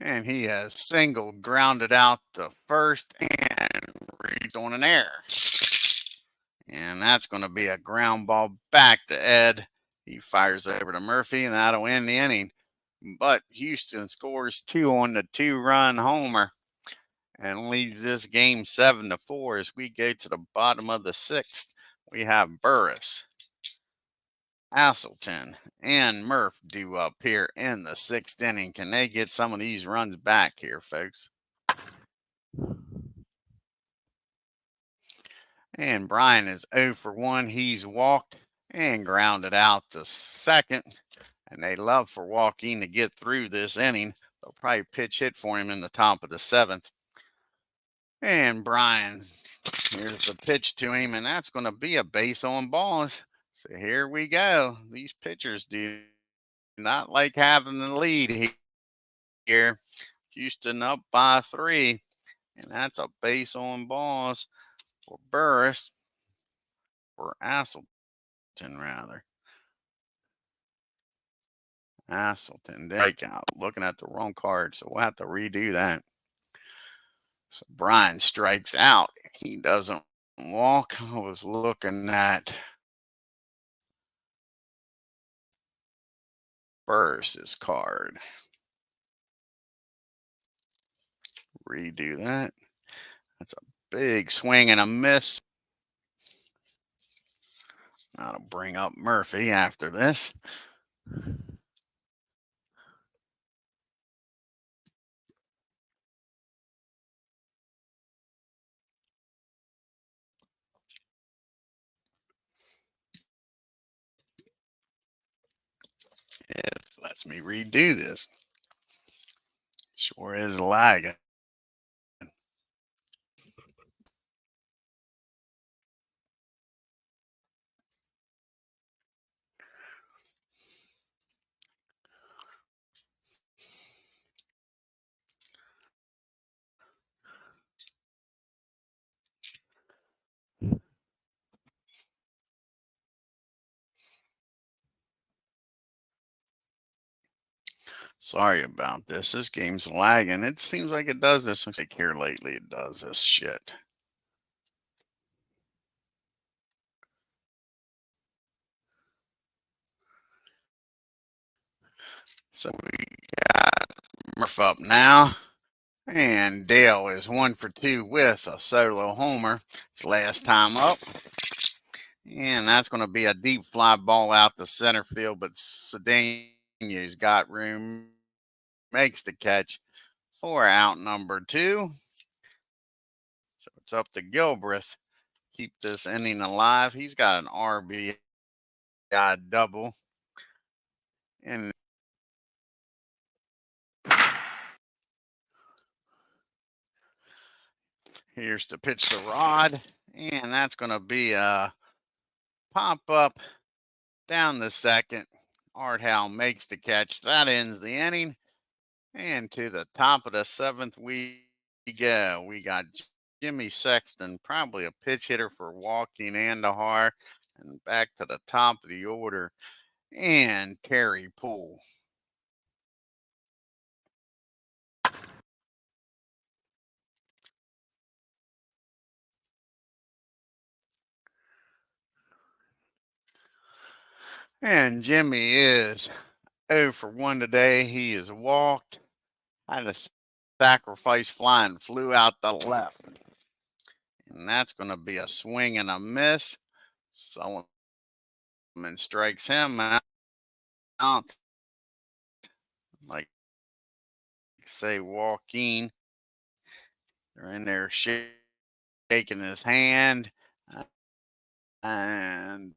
And he has singled, grounded out the first, and reached on an error. And that's going to be a ground ball back to Ed. He fires over to Murphy, and that'll end the inning. But Houston scores 2 on the 2-run homer and leads this game 7-4 as we go to the bottom of the 6th. We have Burris, Asselton, and Murph due up here in the 6th inning. Can they get some of these runs back here, folks? And Brian is 0 for 1. He's walked and grounded out to second. And they love for JOAQUIN to get through this inning. They'll probably pitch hit for him in the top of the 7th. And Brian, here's the pitch to him, and that's going to be a base on balls. So here we go. These pitchers do not like having the lead here. Houston up by 3, and that's a base on balls for Burris, or Asselton rather. Asselton, breakout. Looking at the wrong card, so we'll have to redo that. So Brian strikes out. He doesn't walk. I was looking at Burris's card. Redo that. That's a big swing and a miss. That'll bring up Murphy after this. It lets me redo this. Sure is lagging. Sorry about this. This game's lagging. It seems like it does this. Looks like here lately it does this shit. So we got Murph up now. And Dale is 1 for 2 with a solo homer. It's last time up. And that's going to be a deep fly ball out the center field, but Cedeno's got room, makes the catch for out number 2. So it's up to Gilbreth. Keep this inning alive. He's got an RBI double. And here's to pitch the rod. And that's going to be a pop up down the second. Art Howe makes the catch. That ends the inning. And to the top of the 7th we go. We got Jimmy Sexton, probably a pitch hitter for JOAQUIN ANDUJAR. And back to the top of the order. And Terry Poole. And Jimmy is 0 for 1 today. He is walked. Had a sacrifice fly and flew out the left. And that's going to be a swing and a miss. Solomon strikes him out. Like say JOAQUIN. They're in there shaking his hand. And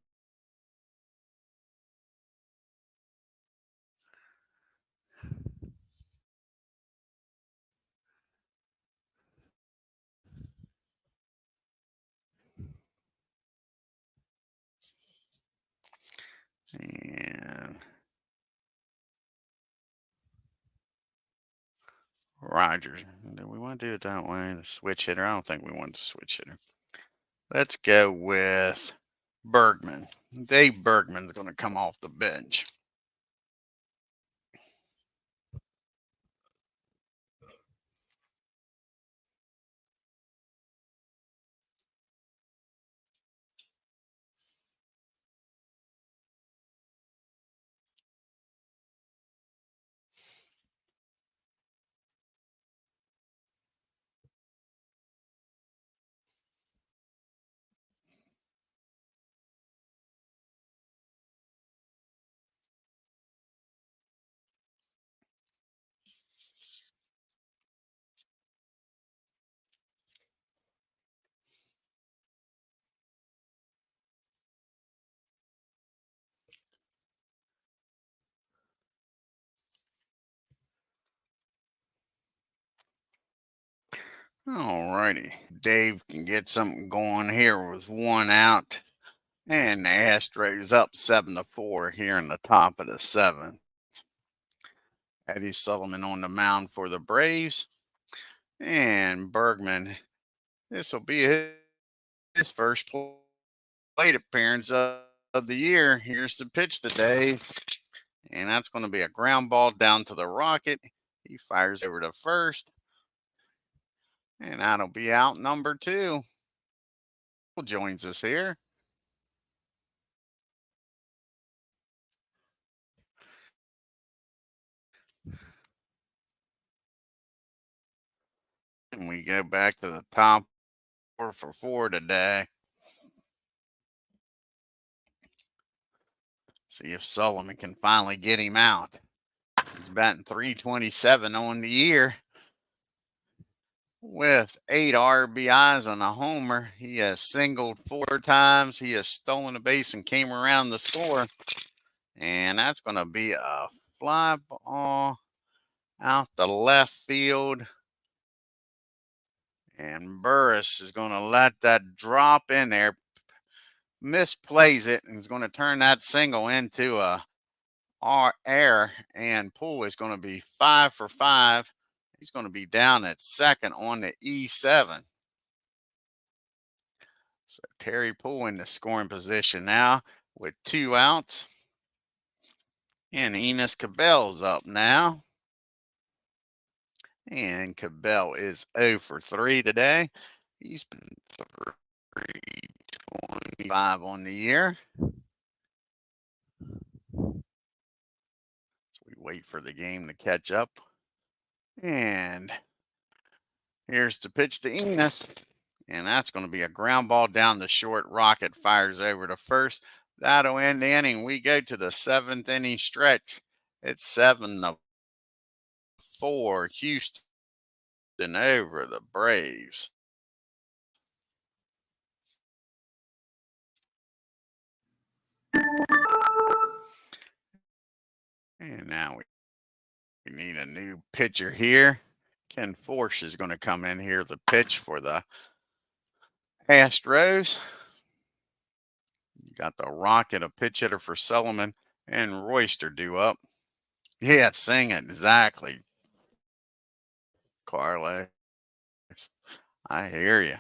Rogers. Do we want to do it that way? The switch hitter? I don't think we want the switch hitter. Let's go with Bergman. Dave Bergman's going to come off the bench. Alrighty. Dave can get something going here with one out. And the Astros up 7-4 here in the top of the seventh. Eddie Sullivan on the mound for the Braves. And Bergman, this will be his first plate appearance of the year. Here's the pitch today. And that's going to be a ground ball down to the Rocket. He fires over to first. And that'll be out number 2. Joins us here. And we go back to the top 4 for 4 today. See if Sullivan can finally get him out. He's batting .327 on the year with 8 RBIs and a homer. He has singled 4 times. He has stolen a base and came around the score. And that's going to be a fly ball out the left field. And Burris is going to let that drop in there, misplays it, and is going to turn that single into a error. And Poole is going to be 5 for 5. He's going to be down at second on the E7. So Terry Poole in the scoring position now with 2 outs. And Enos Cabell's up now. And Cabell is 0 for 3 today. He's been 325 on the year. So we wait for the game to catch up. And here's the pitch to Enos. And that's going to be a ground ball down the short. Rocket fires over to first. That'll end the inning. We go to the 7th inning stretch. It's 7-4. Houston over the Braves. And now we need a new pitcher here. Ken Forsch is going to come in here the pitch for the Astros. You got the Rocket, a pitch hitter for Sullivan, and Royster due up. Yeah, sing it. Exactly, Carlos. I hear you.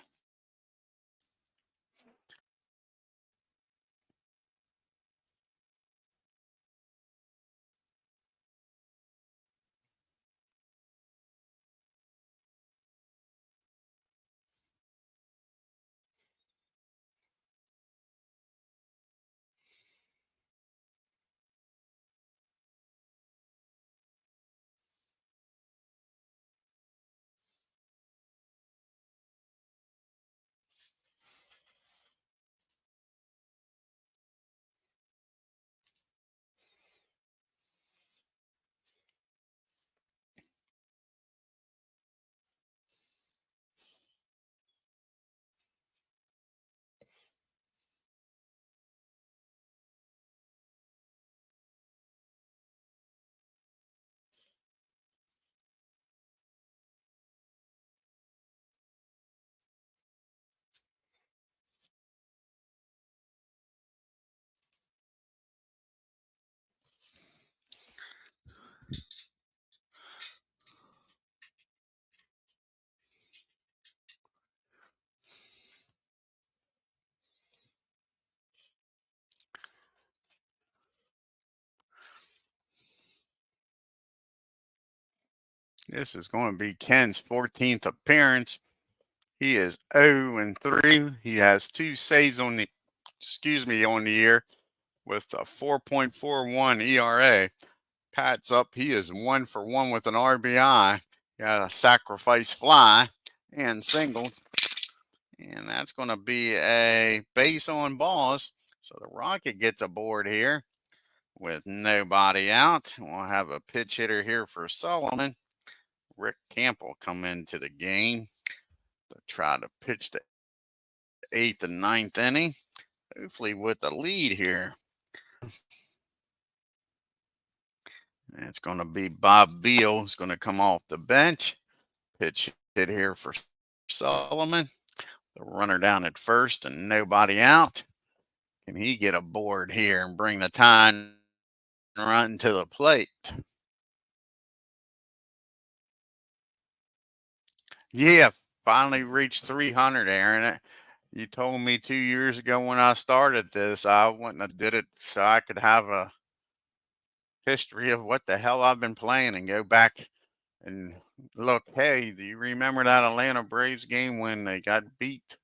This is going to be Ken's 14th appearance. He is 0-3. He has 2 saves on the year with a 4.41 ERA. Pat's up. He is 1 for 1 with an RBI. Got a sacrifice fly and single. And that's going to be a base on balls. So the Rocket gets aboard here with nobody out. We'll have a pitch hitter here for Solomon. Rick Camp will come into the game to try to pitch the 8th and 9th inning, hopefully with a lead here. And it's going to be Bob Beal who's going to come off the bench. Pitch hit here for Solomon. The runner down at first and nobody out. Can he get aboard here and bring the tying run to the plate? Yeah, finally reached 300, Aaron. You told me 2 years ago when I started this, I wouldn't have did it so I could have a history of what the hell I've been playing and go back and look. Hey, do you remember that Atlanta Braves game when they got beat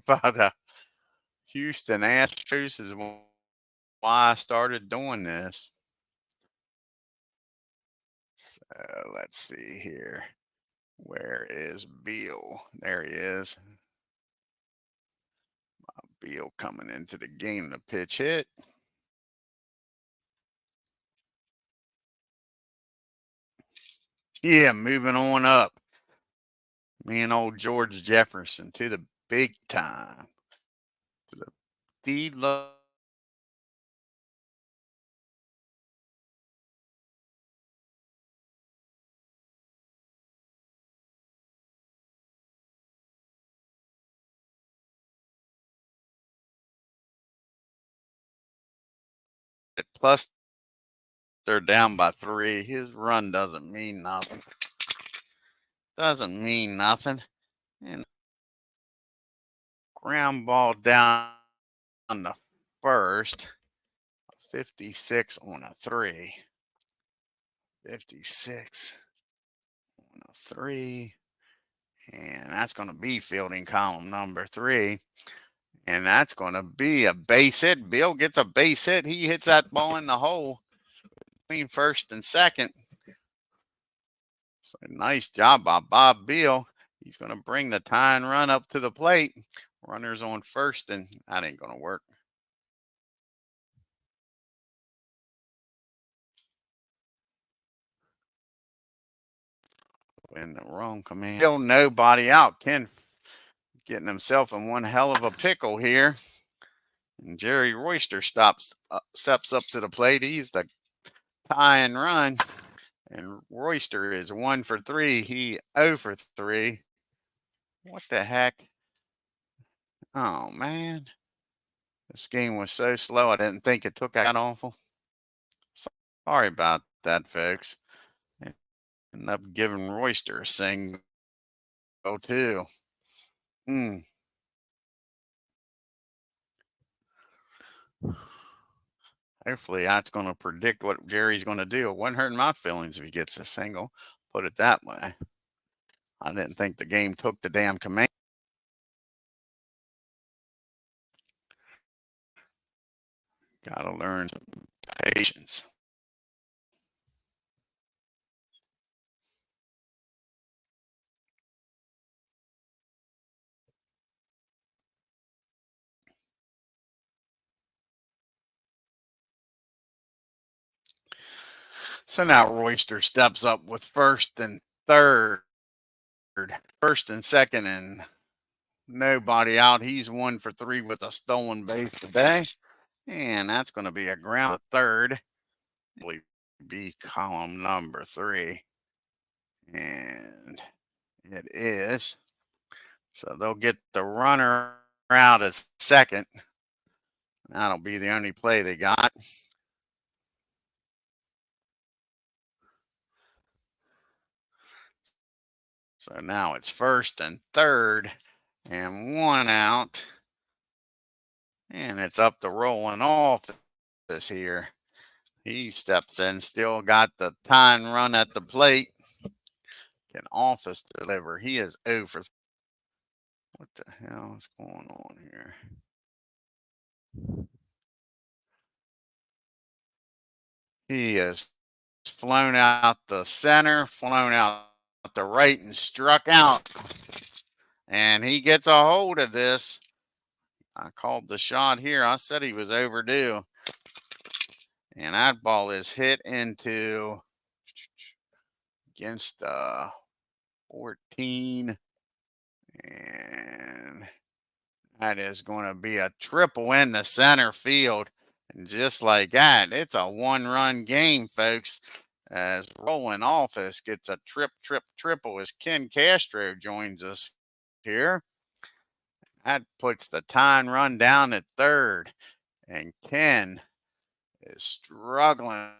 by the Houston Astros? Is why I started doing this. So let's see here. Where is Beal? There he is. Beal coming into the game to pitch hit. Yeah, moving on up. Me and old George Jefferson to the big time. To the D plus they're down by 3. His run doesn't mean nothing. Doesn't mean nothing. And ground ball down on the first. 56 on a 3. 56 on a 3. And that's going to be fielding column number 3. And that's going to be a base hit. Bill gets a base hit. He hits that ball in the hole between first and second. So nice job by Bob Beal. He's going to bring the tying run up to the plate. Runners on first, and that ain't going to work. In the wrong command. Still nobody out. Ken getting himself in one hell of a pickle here. And Jerry Royster steps up to the plate. He's the tying run. And Royster is 1 for 3. He 0 for 3. What the heck? Oh, man. This game was so slow, I didn't think it took that awful. Sorry about that, folks. Ended up giving Royster a single, too. Hopefully, that's going to predict what Jerry's going to do. It wouldn't hurt my feelings if he gets a single. Put it that way. I didn't think the game took the damn command. Got to learn some patience. So now Royster steps up with first and third. First and second, and nobody out. He's 1 for 3 with a stolen base today. And that's going to be a ground to third. Be column number 3. And it is. So they'll get the runner out at second. That'll be the only play they got. So now it's first and third and 1 out. And it's up to rolling off this here. He steps in, still got the tying run at the plate. Can Office deliver? He is 0 for. What the hell is going on here? He has flown out the center, flown out the right, and struck out. And he gets a hold of this. I called the shot here. I said he was overdue. And that ball is hit into against 14. And that is going to be a triple in the center field. And just like that, it's a one-run game, folks. As Rolling Office gets a triple as Ken Castro joins us here. That puts the tying run down at third. And Ken is struggling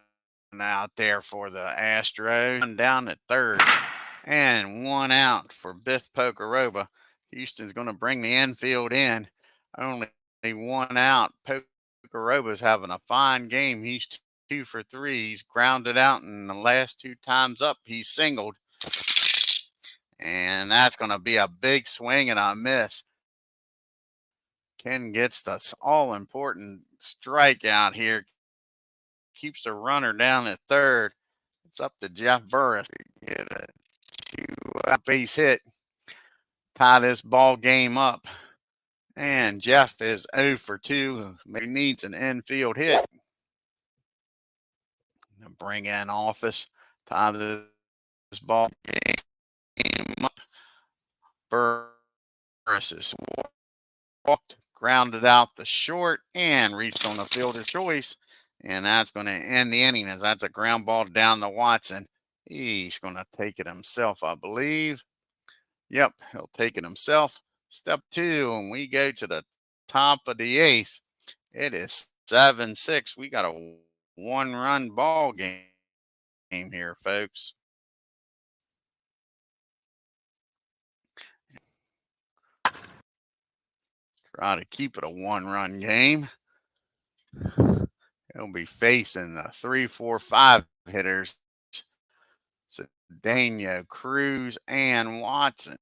out there for the Astros. Down at third. And 1 out for Biff Pocoroba. Houston's going to bring the infield in. Only 1 out. Pocoroba's having a fine game. He's 2 for 3. He's grounded out, and the last 2 times up, he's singled. And that's going to be a big swing and a miss. Ken gets the all-important strikeout here. Keeps the runner down at third. It's up to Jeff Burris to get a 2-out base hit. Tie this ball game up. And Jeff is 0 for 2. He needs an infield hit. Bring in Office. Tie this ball game up. Burris is walked, grounded out the short, and reached on the fielder's choice. And that's going to end the inning as that's a ground ball down to Watson. He's going to take it himself, I believe. Yep, he'll take it himself. Step 2, and we go to the top of the 8th. It is 7-6. We got a one-run ball game here, folks. Try to keep it a one-run game. He'll be facing the 3, 4, 5 hitters. Cedeno, Cruz, and Watson.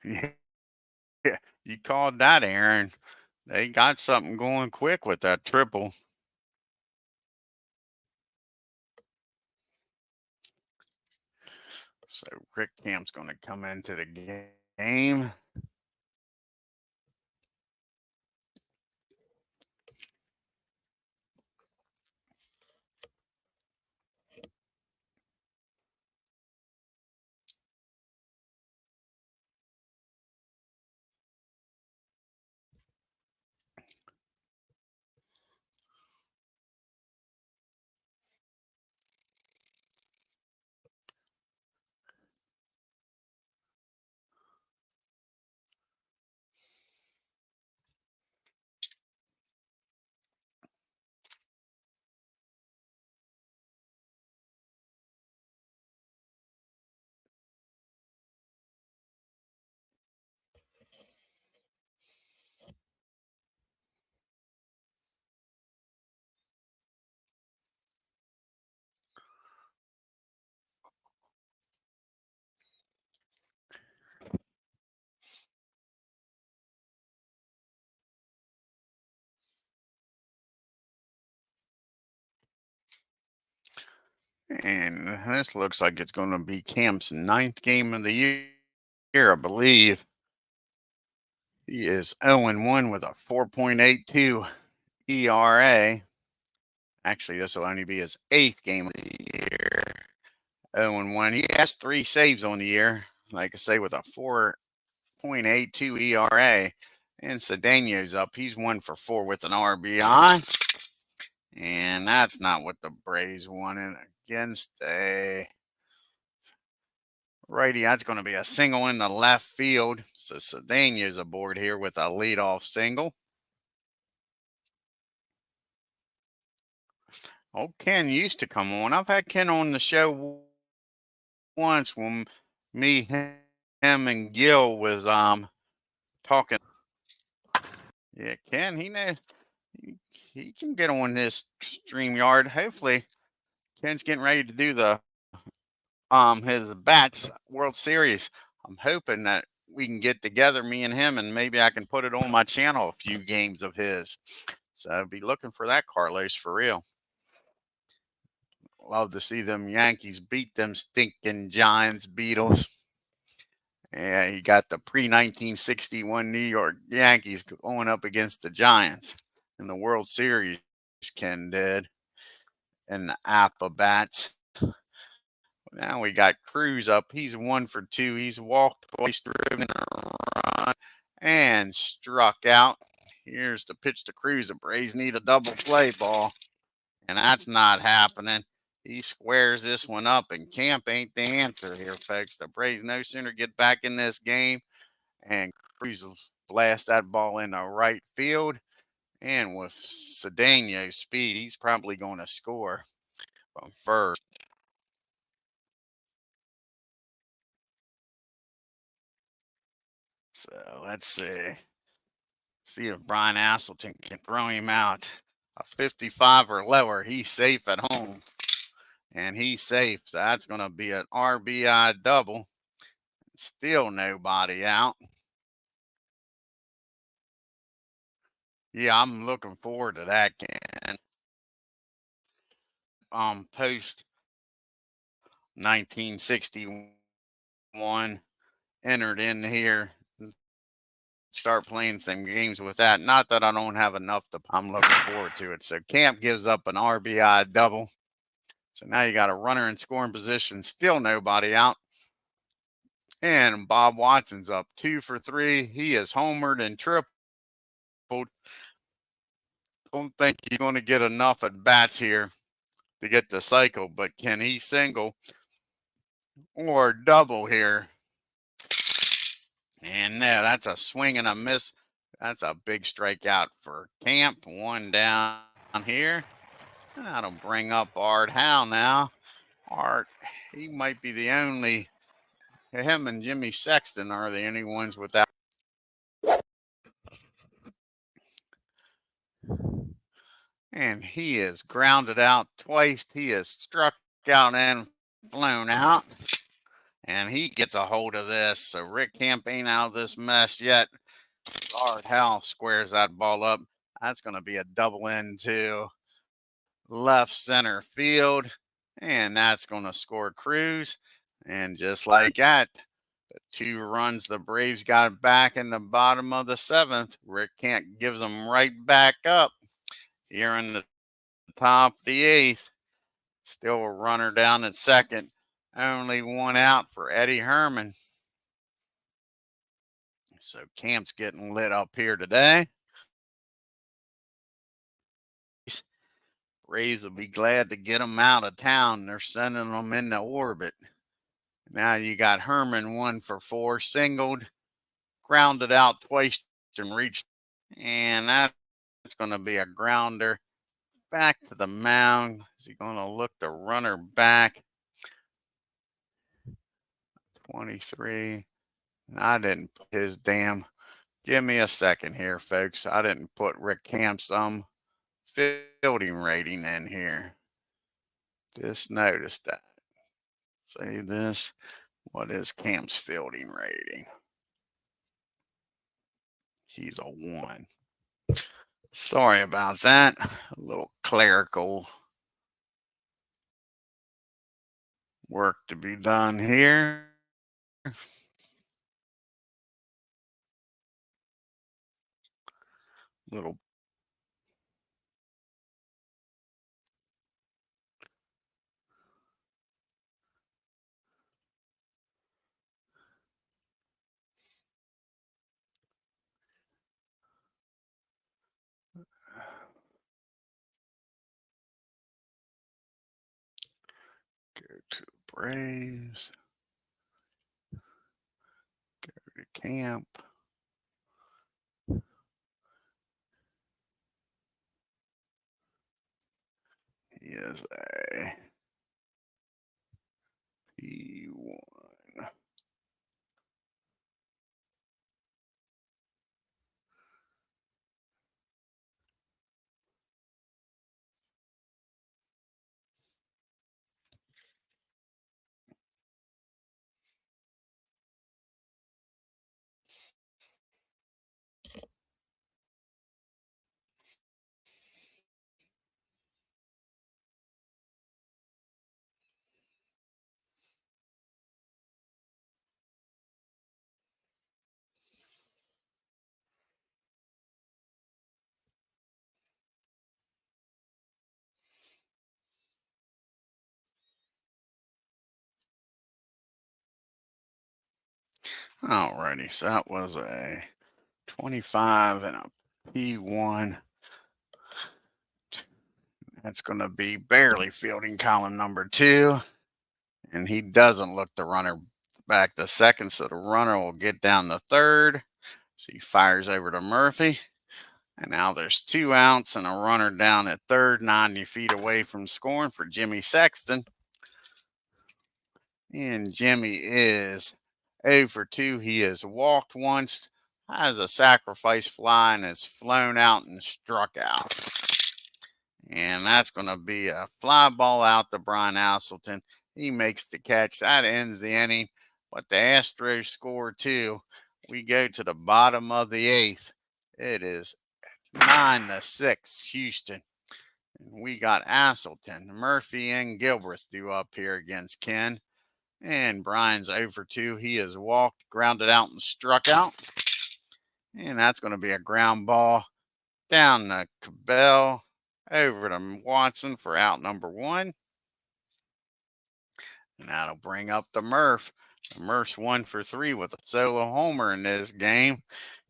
Yeah, you called that, Aaron. They got something going quick with that triple. So Rick Camp's going to come into the game. And this looks like it's going to be Camp's 9th game of the year, I believe. He is 0-1 with a 4.82 ERA. Actually, this will only be his 8th game of the year. 0-1. He has 3 saves on the year, like I say, with a 4.82 ERA. And Cedeno's up. He's 1 for 4 with an RBI. And that's not what the Braves wanted against a righty. That's going to be a single in the left field. So Cedeno's aboard here with a leadoff single. Oh, Ken used to come on. I've had Ken on the show once when me, him and Gil was talking. Yeah, Ken, he can get on this StreamYard. Hopefully, Ken's getting ready to do the his bats World Series. I'm hoping that we can get together, me and him, and maybe I can put it on my channel, a few games of his. So I'll be looking for that, Carlos, for real. Love to see them Yankees beat them stinking Giants Beatles. Yeah, you got the pre-1961 New York Yankees going up against the Giants in the World Series. Ken did, and the Apba bats. Now we got Cruz up. He's 1 for 2. He's walked twice, driven a run, and struck out. Here's the pitch to Cruz. The Braves need a double play ball, and that's not happening. He squares this one up, and Camp ain't the answer here, folks. The Braves no sooner get back in this game, and Cruz will blast that ball into right field. And with Cedeno's speed, he's probably going to score from first. So let's see. See if Brian Astleton can throw him out. A 55 or lower, he's safe at home. And he's safe. So that's going to be an RBI double. Still nobody out. Yeah, I'm looking forward to that game. Post 1961 entered in here. Start playing some games with that. Not that I don't have enough to. I'm looking forward to it. So Camp gives up an RBI double. So now you got a runner in scoring position. Still nobody out. And Bob Watson's up 2 for 3. He is homered and tripled. Don't think he's going to get enough at bats here to get the cycle, but can he single or double here? And no, that's a swing and a miss. That's a big strikeout for Camp. One down here. That'll bring up Art Howe now. Art, he might be the only, him and Jimmy Sexton are the only ones without. And he is grounded out twice. He is struck out and flown out. And he gets a hold of this. So Rick Camp ain't out of this mess yet. Art Howe squares that ball up. That's going to be a double into left center field. And that's going to score Cruz. And just like that, the 2 runs the Braves got back in the bottom of the 7th. Rick Camp gives them right back up here in the top of the 8th. Still a runner down at second. Only one out for Eddie Herman. So Camp's getting lit up here today. Braves will be glad to get them out of town. They're sending them into orbit. Now you got Herman 1 for 4, singled, grounded out twice and reached. And that's going to be a grounder back to the mound. Is he going to look the runner back? 23. I didn't put his damn. Give me a second here, folks. I didn't put Rick Camp's fielding rating in here. Just noticed that. Say this. What is Camp's fielding rating? He's a 1. Sorry about that. A little clerical work to be done here. Little go to Braves. Go to Camp. He is a P1. Alrighty, so that was a 25 and a P1. That's going to be barely fielding column number 2. And he doesn't look the runner back to second, so the runner will get down to third. So he fires over to Murphy. And now there's 2 outs and a runner down at third, 90 feet away from scoring for Jimmy Sexton. And Jimmy is 0 for 2. He has walked once, has a sacrifice fly, and has flown out and struck out. And that's going to be a fly ball out to Brian Asselton. He makes the catch. That ends the inning. But the Astros score 2. We go to the bottom of the 8th. It is 9-6 Houston. And we got Asselton, Murphy, and Gilbreth due up here against Ken. And Brian's 0 for 2. He has walked, grounded out, and struck out. And that's going to be a ground ball down to Cabell, over to Watson for out number 1. And that'll bring up the Murph. The Murph's 1 for 3 with a solo homer in this game.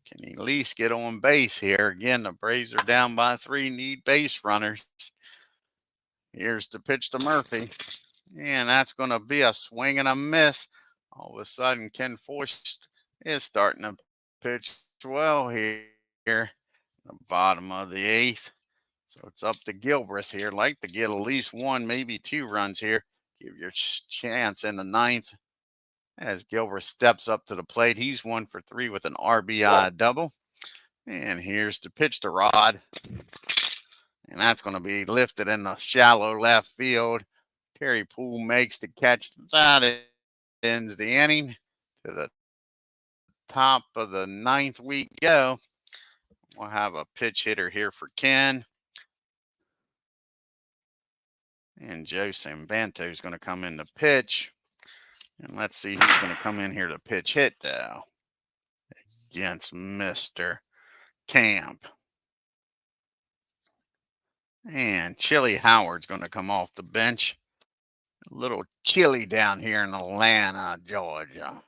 Can he at least get on base here? Again, the Braves are down by 3, need base runners. Here's the pitch to Murphy. And that's going to be a swing and a miss. All of a sudden, Ken Forst is starting to pitch well here. The bottom of the 8th. So it's up to Gilbreth here. Like to get at least 1, maybe 2 runs here. Give your chance in the 9th. As Gilbreth steps up to the plate, he's 1 for 3 with an RBI double. And here's the pitch to Rod. And that's going to be lifted in the shallow left field. Terry Poole makes the catch. That ends the inning. To the top of the 9th we go. We'll have a pitch hitter here for Ken. And Joe Sambanto is going to come in to pitch. And let's see who's going to come in here to pitch hit though. Against Mr. Camp. And Chili Howard's going to come off the bench. A little chilly down here in Atlanta, Georgia.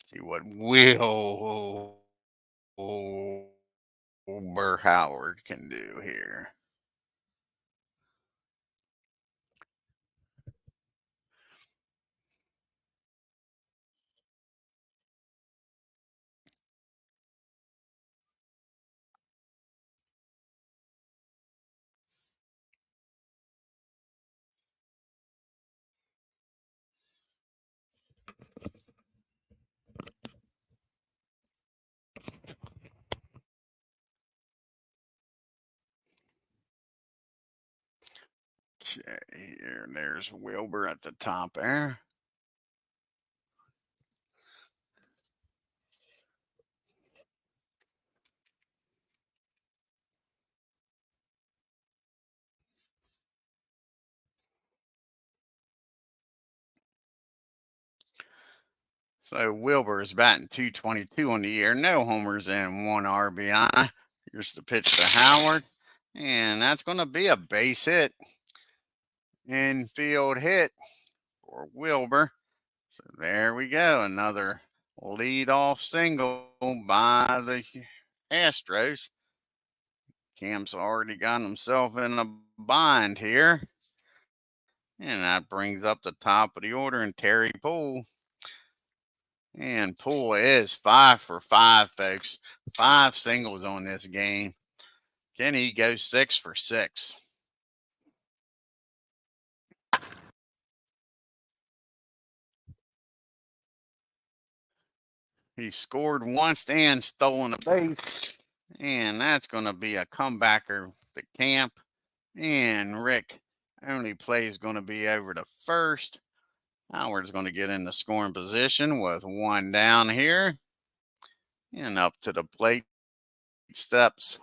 See what Wilbur Howard can do here. Okay, here, there's Wilbur at the top there. So Wilbur is batting .222 on the year. No homers and 1 RBI. Here's the pitch to Howard. And that's going to be a base hit. Infield hit for Wilbur. So there we go. Another leadoff single by the Astros. Cam's already got himself in a bind here. And that brings up the top of the order and Terry Poole. And Poole is 5 for 5, folks. 5 singles on this game. Can he go 6 for 6? He scored once and stolen a base. And that's going to be a comebacker to Camp. And Rick only play is going to be over to first. Howard's going to get in the scoring position with 1 down here. And up to the plate steps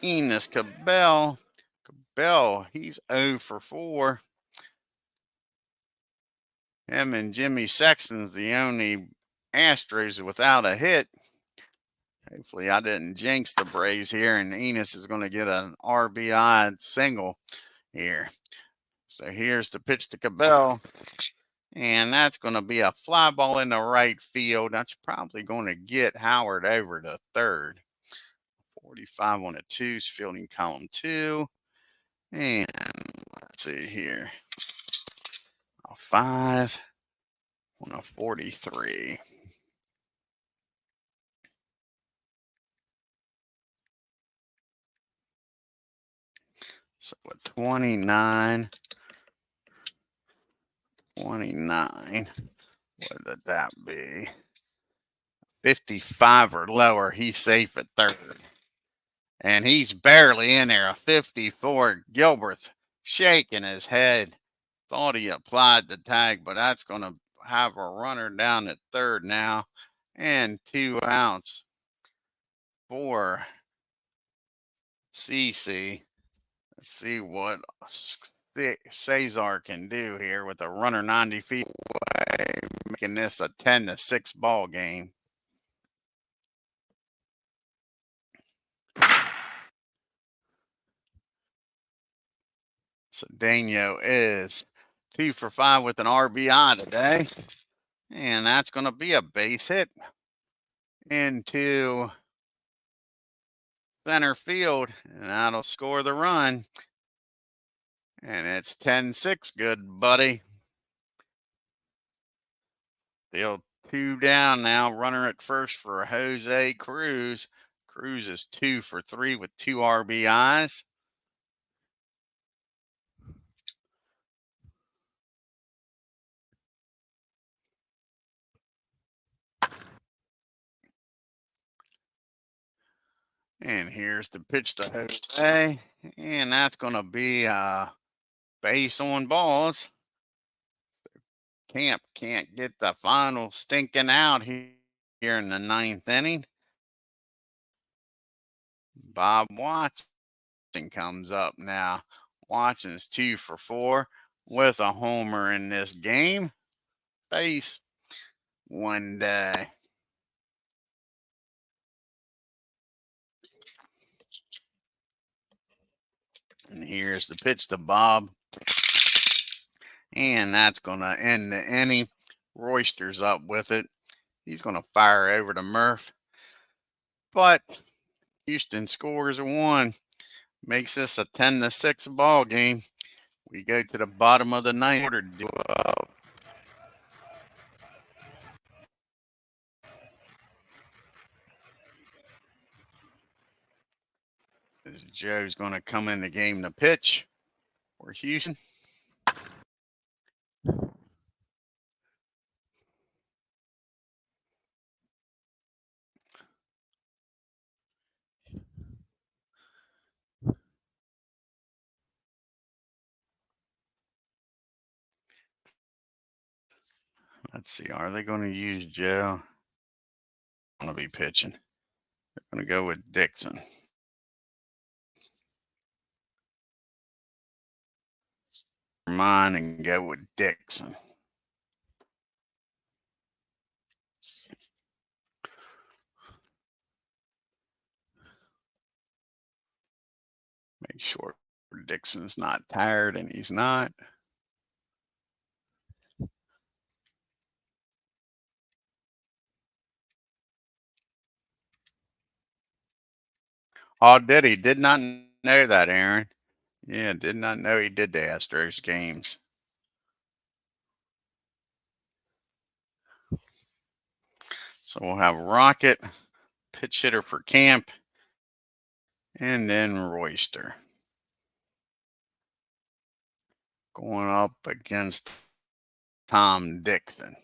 Enos Cabell. Cabell, he's 0 for 4. Him and Jimmy Sexton's the only Astros without a hit. Hopefully I didn't jinx the Braves here, and Enos is going to get an RBI single here. So here's the pitch to Cabell. And that's going to be a fly ball in the right field. That's probably going to get Howard over to third. 45 on a twos, fielding column 2. And let's see here. A 5 on a 43. So a 29. What would that be? 55 or lower. He's safe at third. And he's barely in there. A 54. Gilbert's shaking his head. Thought he applied the tag, but that's going to have a runner down at third now. And 2 outs for CC. Let's see what Cesar can do here with a runner 90 feet away, making this a 10-6 ball game. Cedeno is 2 for 5 with an RBI today. And that's going to be a base hit into center field. And that'll score the run. And it's 10-6. Good, buddy. Still 2 down now. Runner at first for Jose Cruz. Cruz is 2 for 3 with 2 RBIs. And here's the pitch to Jose. And that's going to be base on balls. Camp can't get the final stinking out here in the 9th inning. Bob Watson comes up now. Watson's 2 for 4 with a homer in this game. Base one day. And here's the pitch to Bob. And that's going to end the inning. Royster's up with it. He's going to fire over to Murph. But Houston scores a 1. Makes this a 10-6 ball game. We go to the bottom of the 9th order. Joe's going to come in the game to pitch for Houston. Let's see. Are they going to use Joe? I'm going to be pitching. They're going to go with Dixon. Mine and go with Dixon. Make sure Dixon's not tired, and he's not. Oh, did he? Did not know that, Aaron. Yeah, did not know he did the Astros games. So we'll have Rocket, pitch hitter for Camp, and then Royster going up against Tom Dixon.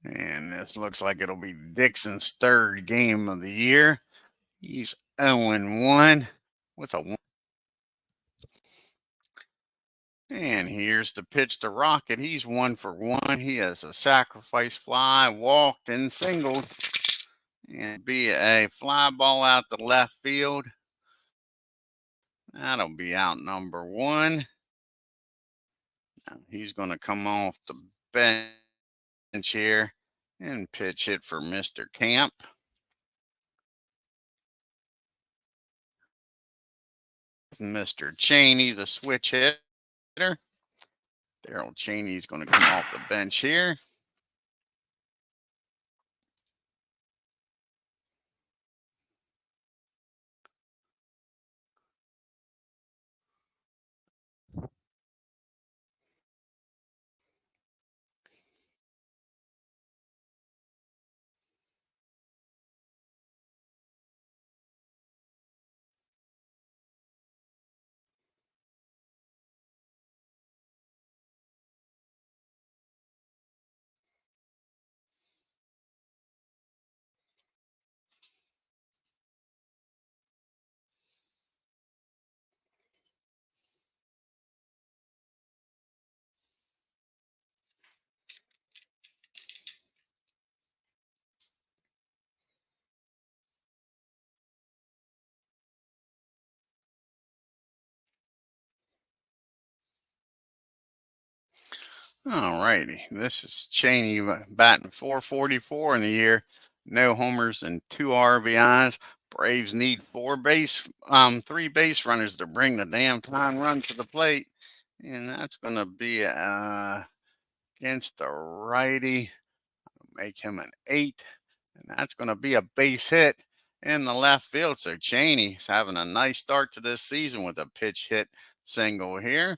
And this looks like it'll be Dixon's 3rd game of the year. He's 0-1 with a 1. And here's the pitch to Rocket. He's 1 for 1. He has a sacrifice fly, walked, and singled. And be a fly ball out the left field. That'll be out number 1. Now he's going to come off the bench here and pitch it for Mr. Camp. Mr. Cheney, the switch hitter. Daryl Cheney's going to come off the bench here. All righty. This is Cheney batting .444 in the year. No homers and 2 RBIs. Braves need 3 base runners to bring the damn time run to the plate. And that's going to be against the righty. Make him an 8. And that's going to be a base hit in the left field. So Cheney's having a nice start to this season with a pitch hit single here.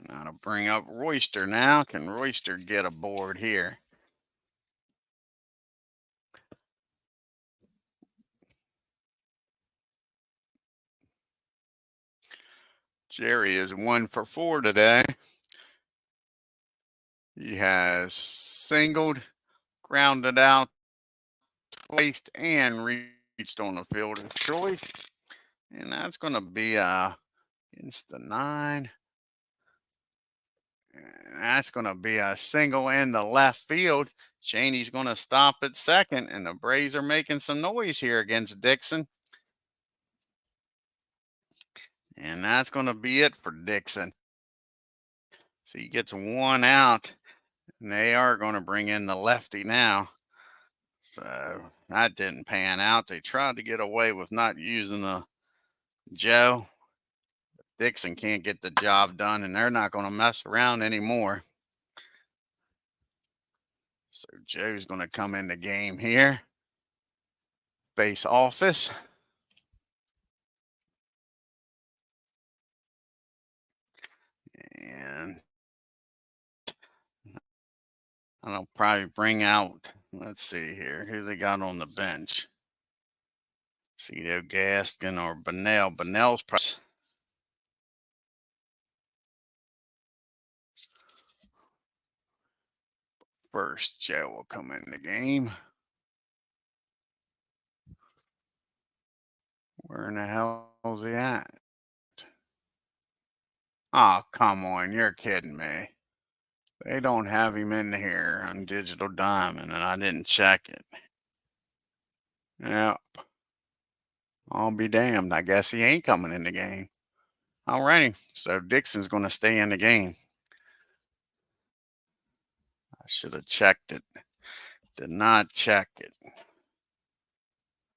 Now to bring up Royster now. Can Royster get aboard here? Jerry is 1 for 4 today. He has singled, grounded out, twice, and reached on the fielder's choice. And that's going to be against the 9. And that's going to be a single in the left field. Cheney's going to stop at second, and the Braves are making some noise here against Dixon. And that's going to be it for Dixon. So he gets 1 out, and they are going to bring in the lefty now. So that didn't pan out. They tried to get away with not using the Joe. Dixon can't get the job done, and they're not going to mess around anymore. So Joe's going to come in the game here. Base office. And I'll probably bring out, let's see here, who they got on the bench. Cito Gaskin or Bunnell. Bunnell's probably. First, Joe will come in the game. Where in the hell is he at? Oh, come on. You're kidding me. They don't have him in here on Digital Diamond, and I didn't check it. Yep. I'll be damned. I guess he ain't coming in the game. All righty. So Dixon's going to stay in the game. I should have checked it. Did not check it.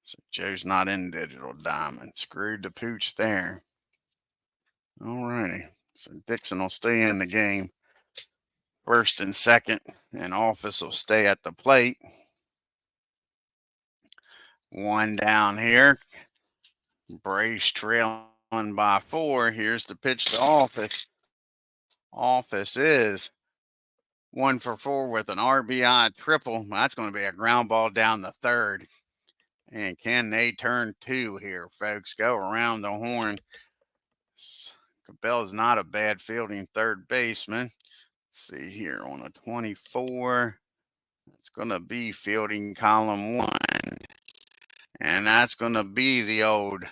So Joe's not in Digital Diamond. Screwed the pooch there. All righty. So Dixon will stay in the game. First and second, and Office will stay at the plate. 1 down here. Braves trailing by 4. Here's the pitch to Office. Office is 1 for 4 with an RBI triple. That's going to be a ground ball down the third. And can they turn 2 here, folks? Go around the horn. Cabell's not a bad fielding third baseman. Let's see here on a 24. It's going to be fielding column 1. And that's going to be the old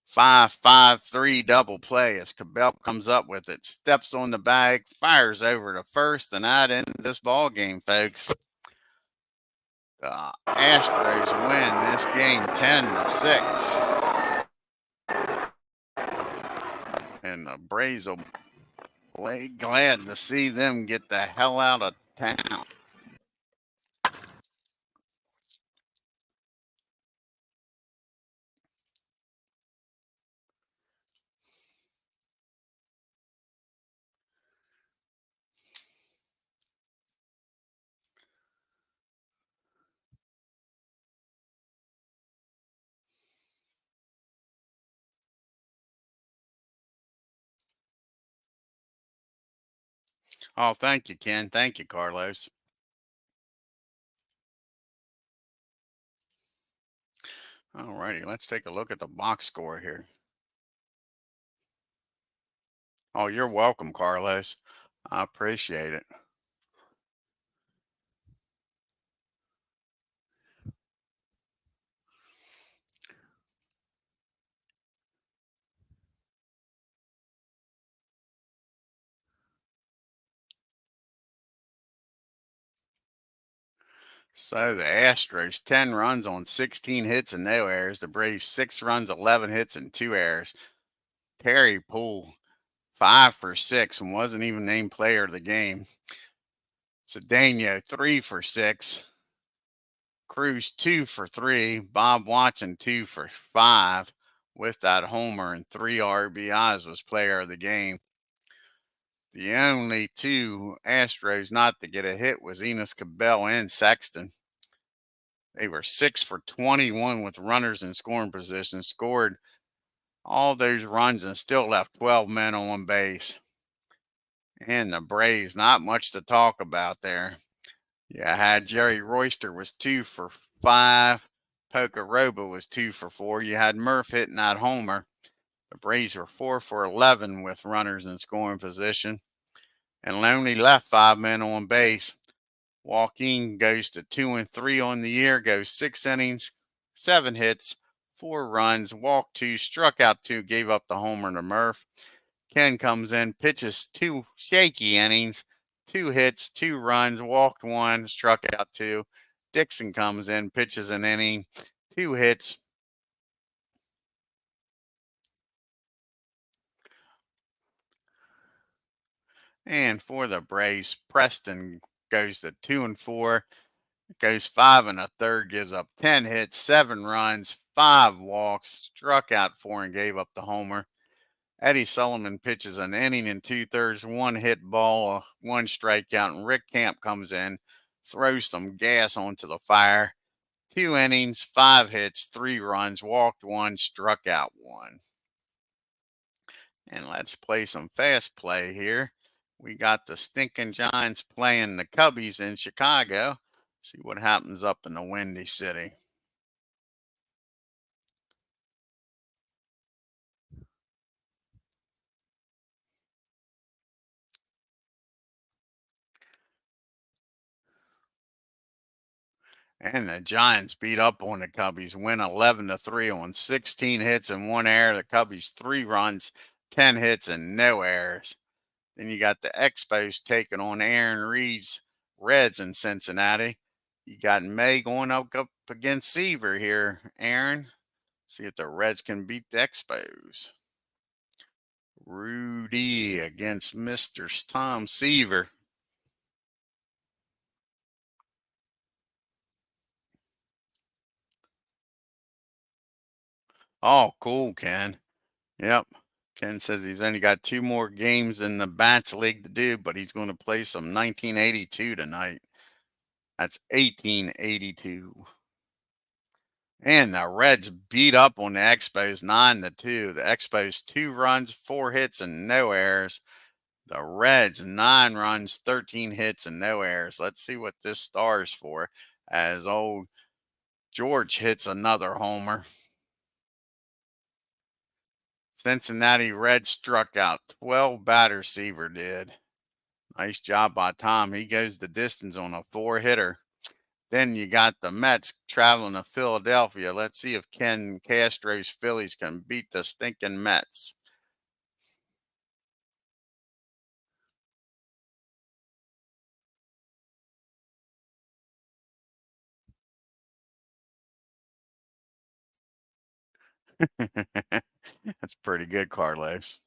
5-5-3 double play as Cabell comes up with it, steps on the bag, fires over to first, and that ends this ball game, folks. The Astros win this game 10-6. And the Braves will Glad to see them get the hell out of town. Oh, thank you, Ken. Thank you, Carlos. All righty, let's take a look at the box score here. Oh, you're welcome, Carlos. I appreciate it. So the Astros 10 runs on 16 hits and no errors. The Braves 6 runs, 11 hits and 2 errors. Terry Poole 5 for 6 and wasn't even named player of the game. Cedeno 3 for 6. Cruz 2 for 3. Bob Watson 2 for 5 with that homer and 3 RBIs was player of the game. The only two Astros not to get a hit was Enos Cabell and Sexton. They were 6 for 21 with runners in scoring position, scored all those runs and still left 12 men on base. And the Braves, not much to talk about there. You had Jerry Royster was 2 for 5. Pocaroba was 2 for 4. You had Murph hitting that homer. The Braves were 4 for 11 with runners in scoring position and only left 5 men on base. JOAQUIN goes to 2 and 3 on the year, goes 6 innings, 7 hits, 4 runs, walked 2, struck out 2, gave up the homer to Murph. Ken comes in, pitches 2 shaky innings, 2 hits, 2 runs, walked 1, struck out 2. Dixon comes in, pitches an inning, 2 hits. And for the Braves, Preston goes to 2 and 4, goes 5 and a third, gives up 10 hits, 7 runs, 5 walks, struck out 4 and gave up the homer. Eddie Sullivan pitches an inning and 2/3, 1 hit ball, 1 strikeout, and Rick Camp comes in, throws some gas onto the fire. 2 innings, 5 hits, 3 runs, walked 1, struck out 1. And let's play some fast play here. We got the stinking Giants playing the Cubbies in Chicago. See what happens up in the Windy City. And the Giants beat up on the Cubbies, win 11-3 on 16 hits and 1 error. The Cubbies 3 runs, 10 hits and no errors. Then you got the Expos taking on Aaron Reed's Reds in Cincinnati. You got May going up against Seaver here, Aaron. See if the Reds can beat the Expos. Rudy against Mr. Tom Seaver. Oh, cool, Ken. Yep. Ken says he's only got 2 more games in the Bats League to do, but he's going to play some 1982 tonight. That's 1882. And the Reds beat up on the Expos 9-2. The Expos 2 runs, 4 hits, and no errors. The Reds 9 runs, 13 hits, and no errors. Let's see what this stars for as old George hits another homer. Cincinnati Reds struck out 12 batters, Seaver did. Nice job by Tom. He goes the distance on a 4-hitter. Then you got the Mets traveling to Philadelphia. Let's see if Ken Castro's Phillies can beat the stinking Mets. That's pretty good, Carlos.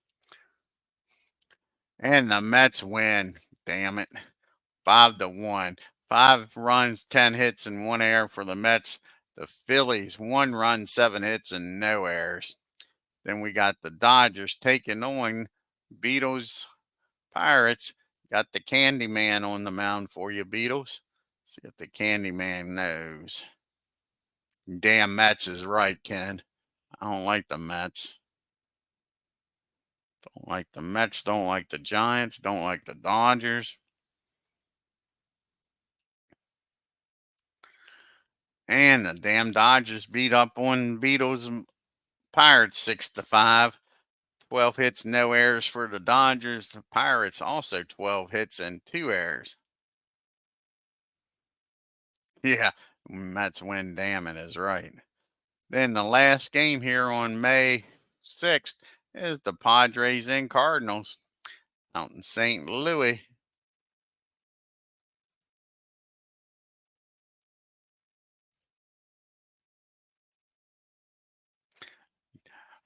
And the Mets win. Damn it. 5-1. 5 runs, 10 hits, and 1 error for the Mets. The Phillies, 1 run, 7 hits, and no errors. Then we got the Dodgers taking on Beatles Pirates. Got the Candyman on the mound for you, Beatles. See if the Candyman knows. Damn Mets is right, Ken. I don't like the Mets. Don't like the Mets. Don't like the Giants. Don't like the Dodgers. And the damn Dodgers beat up on Beatles Pirates 6-5. 12 hits, no errors for the Dodgers. The Pirates also 12 hits and 2 errors. Yeah, Mets win. Damn it is right. Then the last game here on May 6th is the Padres and Cardinals out in St. Louis.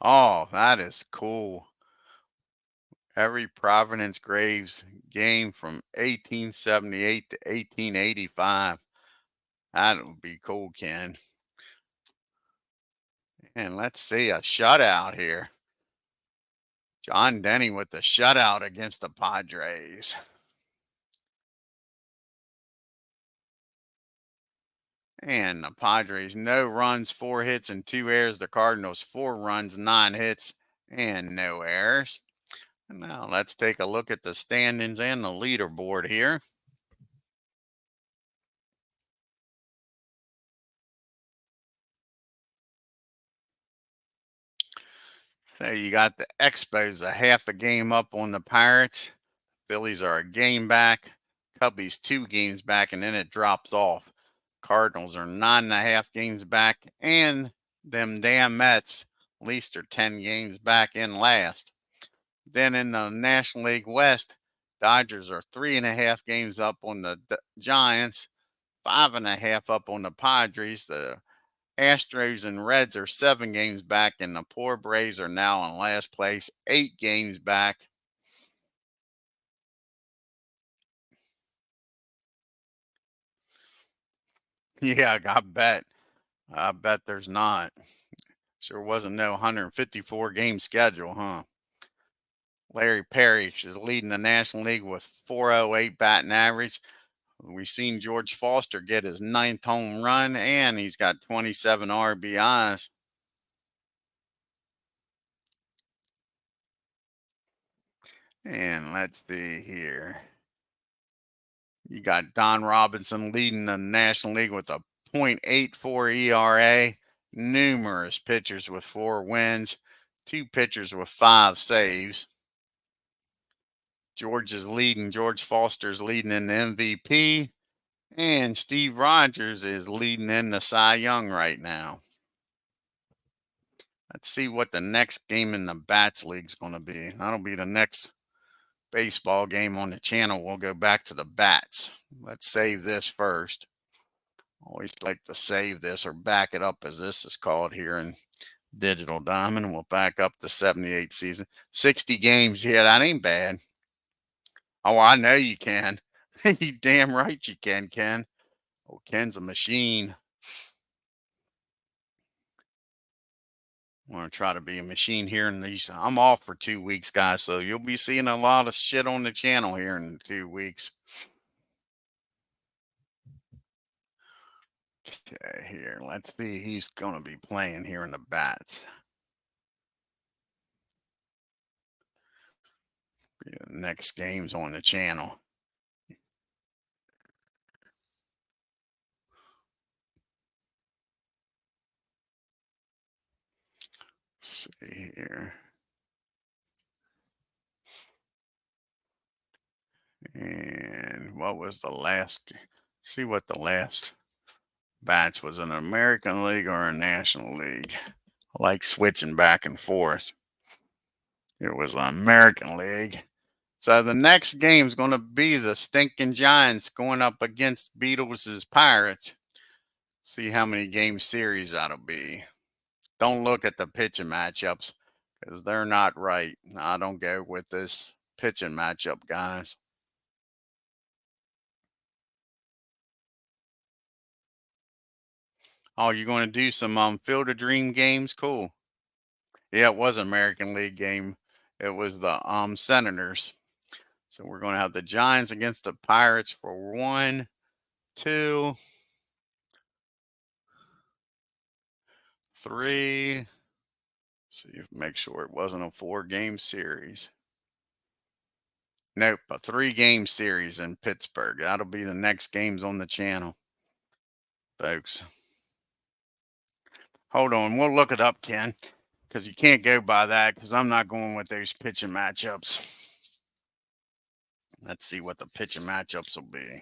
Oh, that is cool. Every Providence Graves game from 1878 to 1885. That would be cool, Ken. And let's see a shutout here. John Denny with the shutout against the Padres. And the Padres, no runs, 4 hits, and 2 errors. The Cardinals, 4 runs, 9 hits, and no errors. And now let's take a look at the standings and the leaderboard here. So you got the Expos a half a game up on the Pirates. Phillies are a game back. Cubbies 2 games back, and then it drops off. Cardinals are 9.5 games back, and them damn Mets at least are 10 games back in last. Then in the National League West, Dodgers are 3.5 games up on the Giants, 5.5 up on the Padres. The Astros and Reds are 7 games back, and the poor Braves are now in last place, 8 games back. Yeah, I bet there's not. Sure wasn't no 154 game schedule, huh? Larry Parrish is leading the National League with 408 batting average. We've seen George Foster get his 9th home run, and he's got 27 RBIs. And let's see here. You got Don Robinson leading the National League with a .84 ERA. Numerous pitchers with 4 wins, 2 pitchers with 5 saves. George Foster's leading in the MVP, and Steve Rogers is leading in the Cy Young right now. Let's see what the next game in the Bats League is going to be. That'll be the next baseball game on the channel. We'll go back to the Bats. Let's save this first. Always like to save this or back it up, as this is called here in Digital Diamond. We'll back up the 78 season. 60 games. Yeah, that ain't bad. Oh, I know you can. You damn right you can, Ken. Oh, Ken's a machine. I'm going to try to be a machine here in these. I'm off for 2 weeks, guys, so you'll be seeing a lot of shit on the channel here in 2 weeks. Okay, here. Let's see. He's going to be playing here in the Bats. The next game's on the channel. Let's see here. And what was the last? See what the last Bats was, an American League or a National League. I like switching back and forth. It was an American League. So the next game is going to be the stinking Giants going up against Beatles' Pirates. See how many game series that'll be. Don't look at the pitching matchups because they're not right. I don't go with this pitching matchup, guys. Oh, you're going to do some Field of Dream games? Cool. Yeah, it was an American League game. It was the Senators. So we're going to have the Giants against the Pirates for 1, 2, 3. See if make sure it wasn't a 4-game series. Nope, a 3-game series in Pittsburgh. That'll be the next games on the channel, folks. Hold on, we'll look it up, Ken, because you can't go by that because I'm not going with those pitching matchups. Let's see what the pitching matchups will be.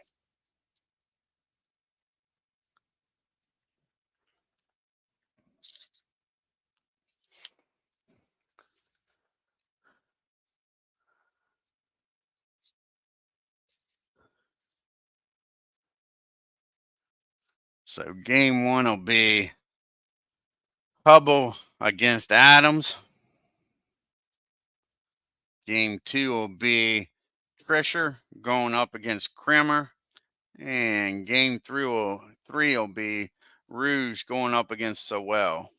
So game 1 will be Hubble against Adams. Game 2 will be Krischer going up against Kremer. And game 3 will be Rouge going up against Sewell.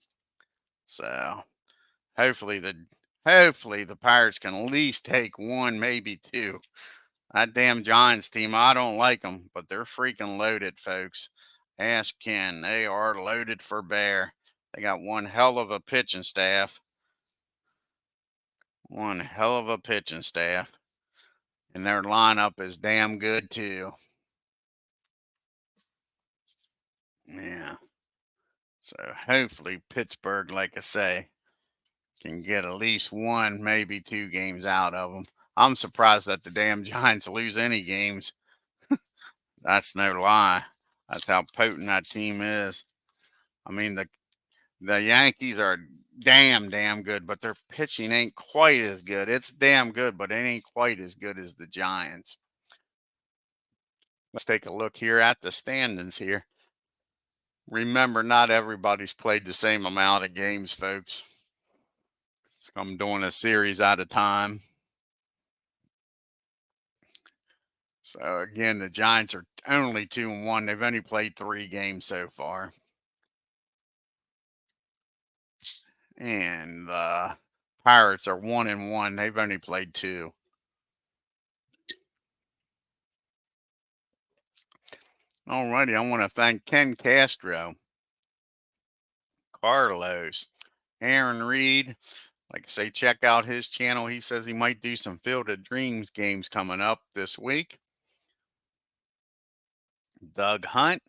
So hopefully the Pirates can at least take 1, maybe 2. That damn Giants team, I don't like them, but they're freaking loaded, folks. Ask Ken. They are loaded for bear. They got one hell of a pitching staff. One hell of a pitching staff. And their lineup is damn good, too. Yeah. So hopefully Pittsburgh, like I say, can get at least 1, maybe 2 games out of them. I'm surprised that the damn Giants lose any games. That's no lie. That's how potent that team is. I mean, the Yankees are damn good, but their pitching ain't quite as good. It's damn good, but it ain't quite as good as the Giants. Let's take a look here at the standings here. Remember, not everybody's played the same amount of games, folks. So I'm doing a series at a time. So again, the Giants are only 2-1. They've only played 3 games so far. And the Pirates are 1-1. They've only played 2. Alrighty, I want to thank Ken Castro, Carlos, Aaron Reed. Like I say, check out his channel. He says he might do some Field of Dreams games coming up this week. Doug Hunt.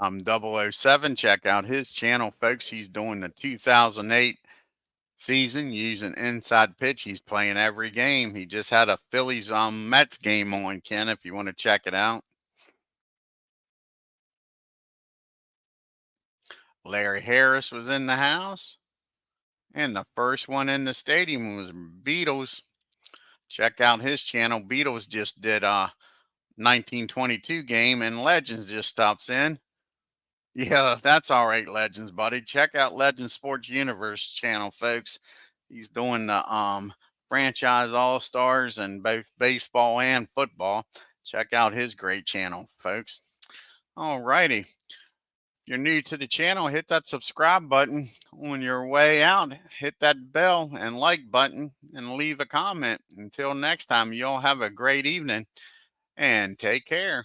I'm 007. Check out his channel, folks. He's doing the 2008 season using inside pitch. He's playing every game. He just had a Phillies Mets game on, Ken, if you want to check it out. Larry Harris was in the house. And the first one in the stadium was Beatles. Check out his channel. Beatles just did a 1922 game, and Legends just stops in. Yeah, that's all right, Legends, buddy. Check out Legends Sports Universe channel, folks. He's doing the franchise all-stars in both baseball and football. Check out his great channel, folks. All righty. If you're new to the channel, hit that subscribe button. On your way out, hit that bell and like button and leave a comment. Until next time, y'all have a great evening and take care.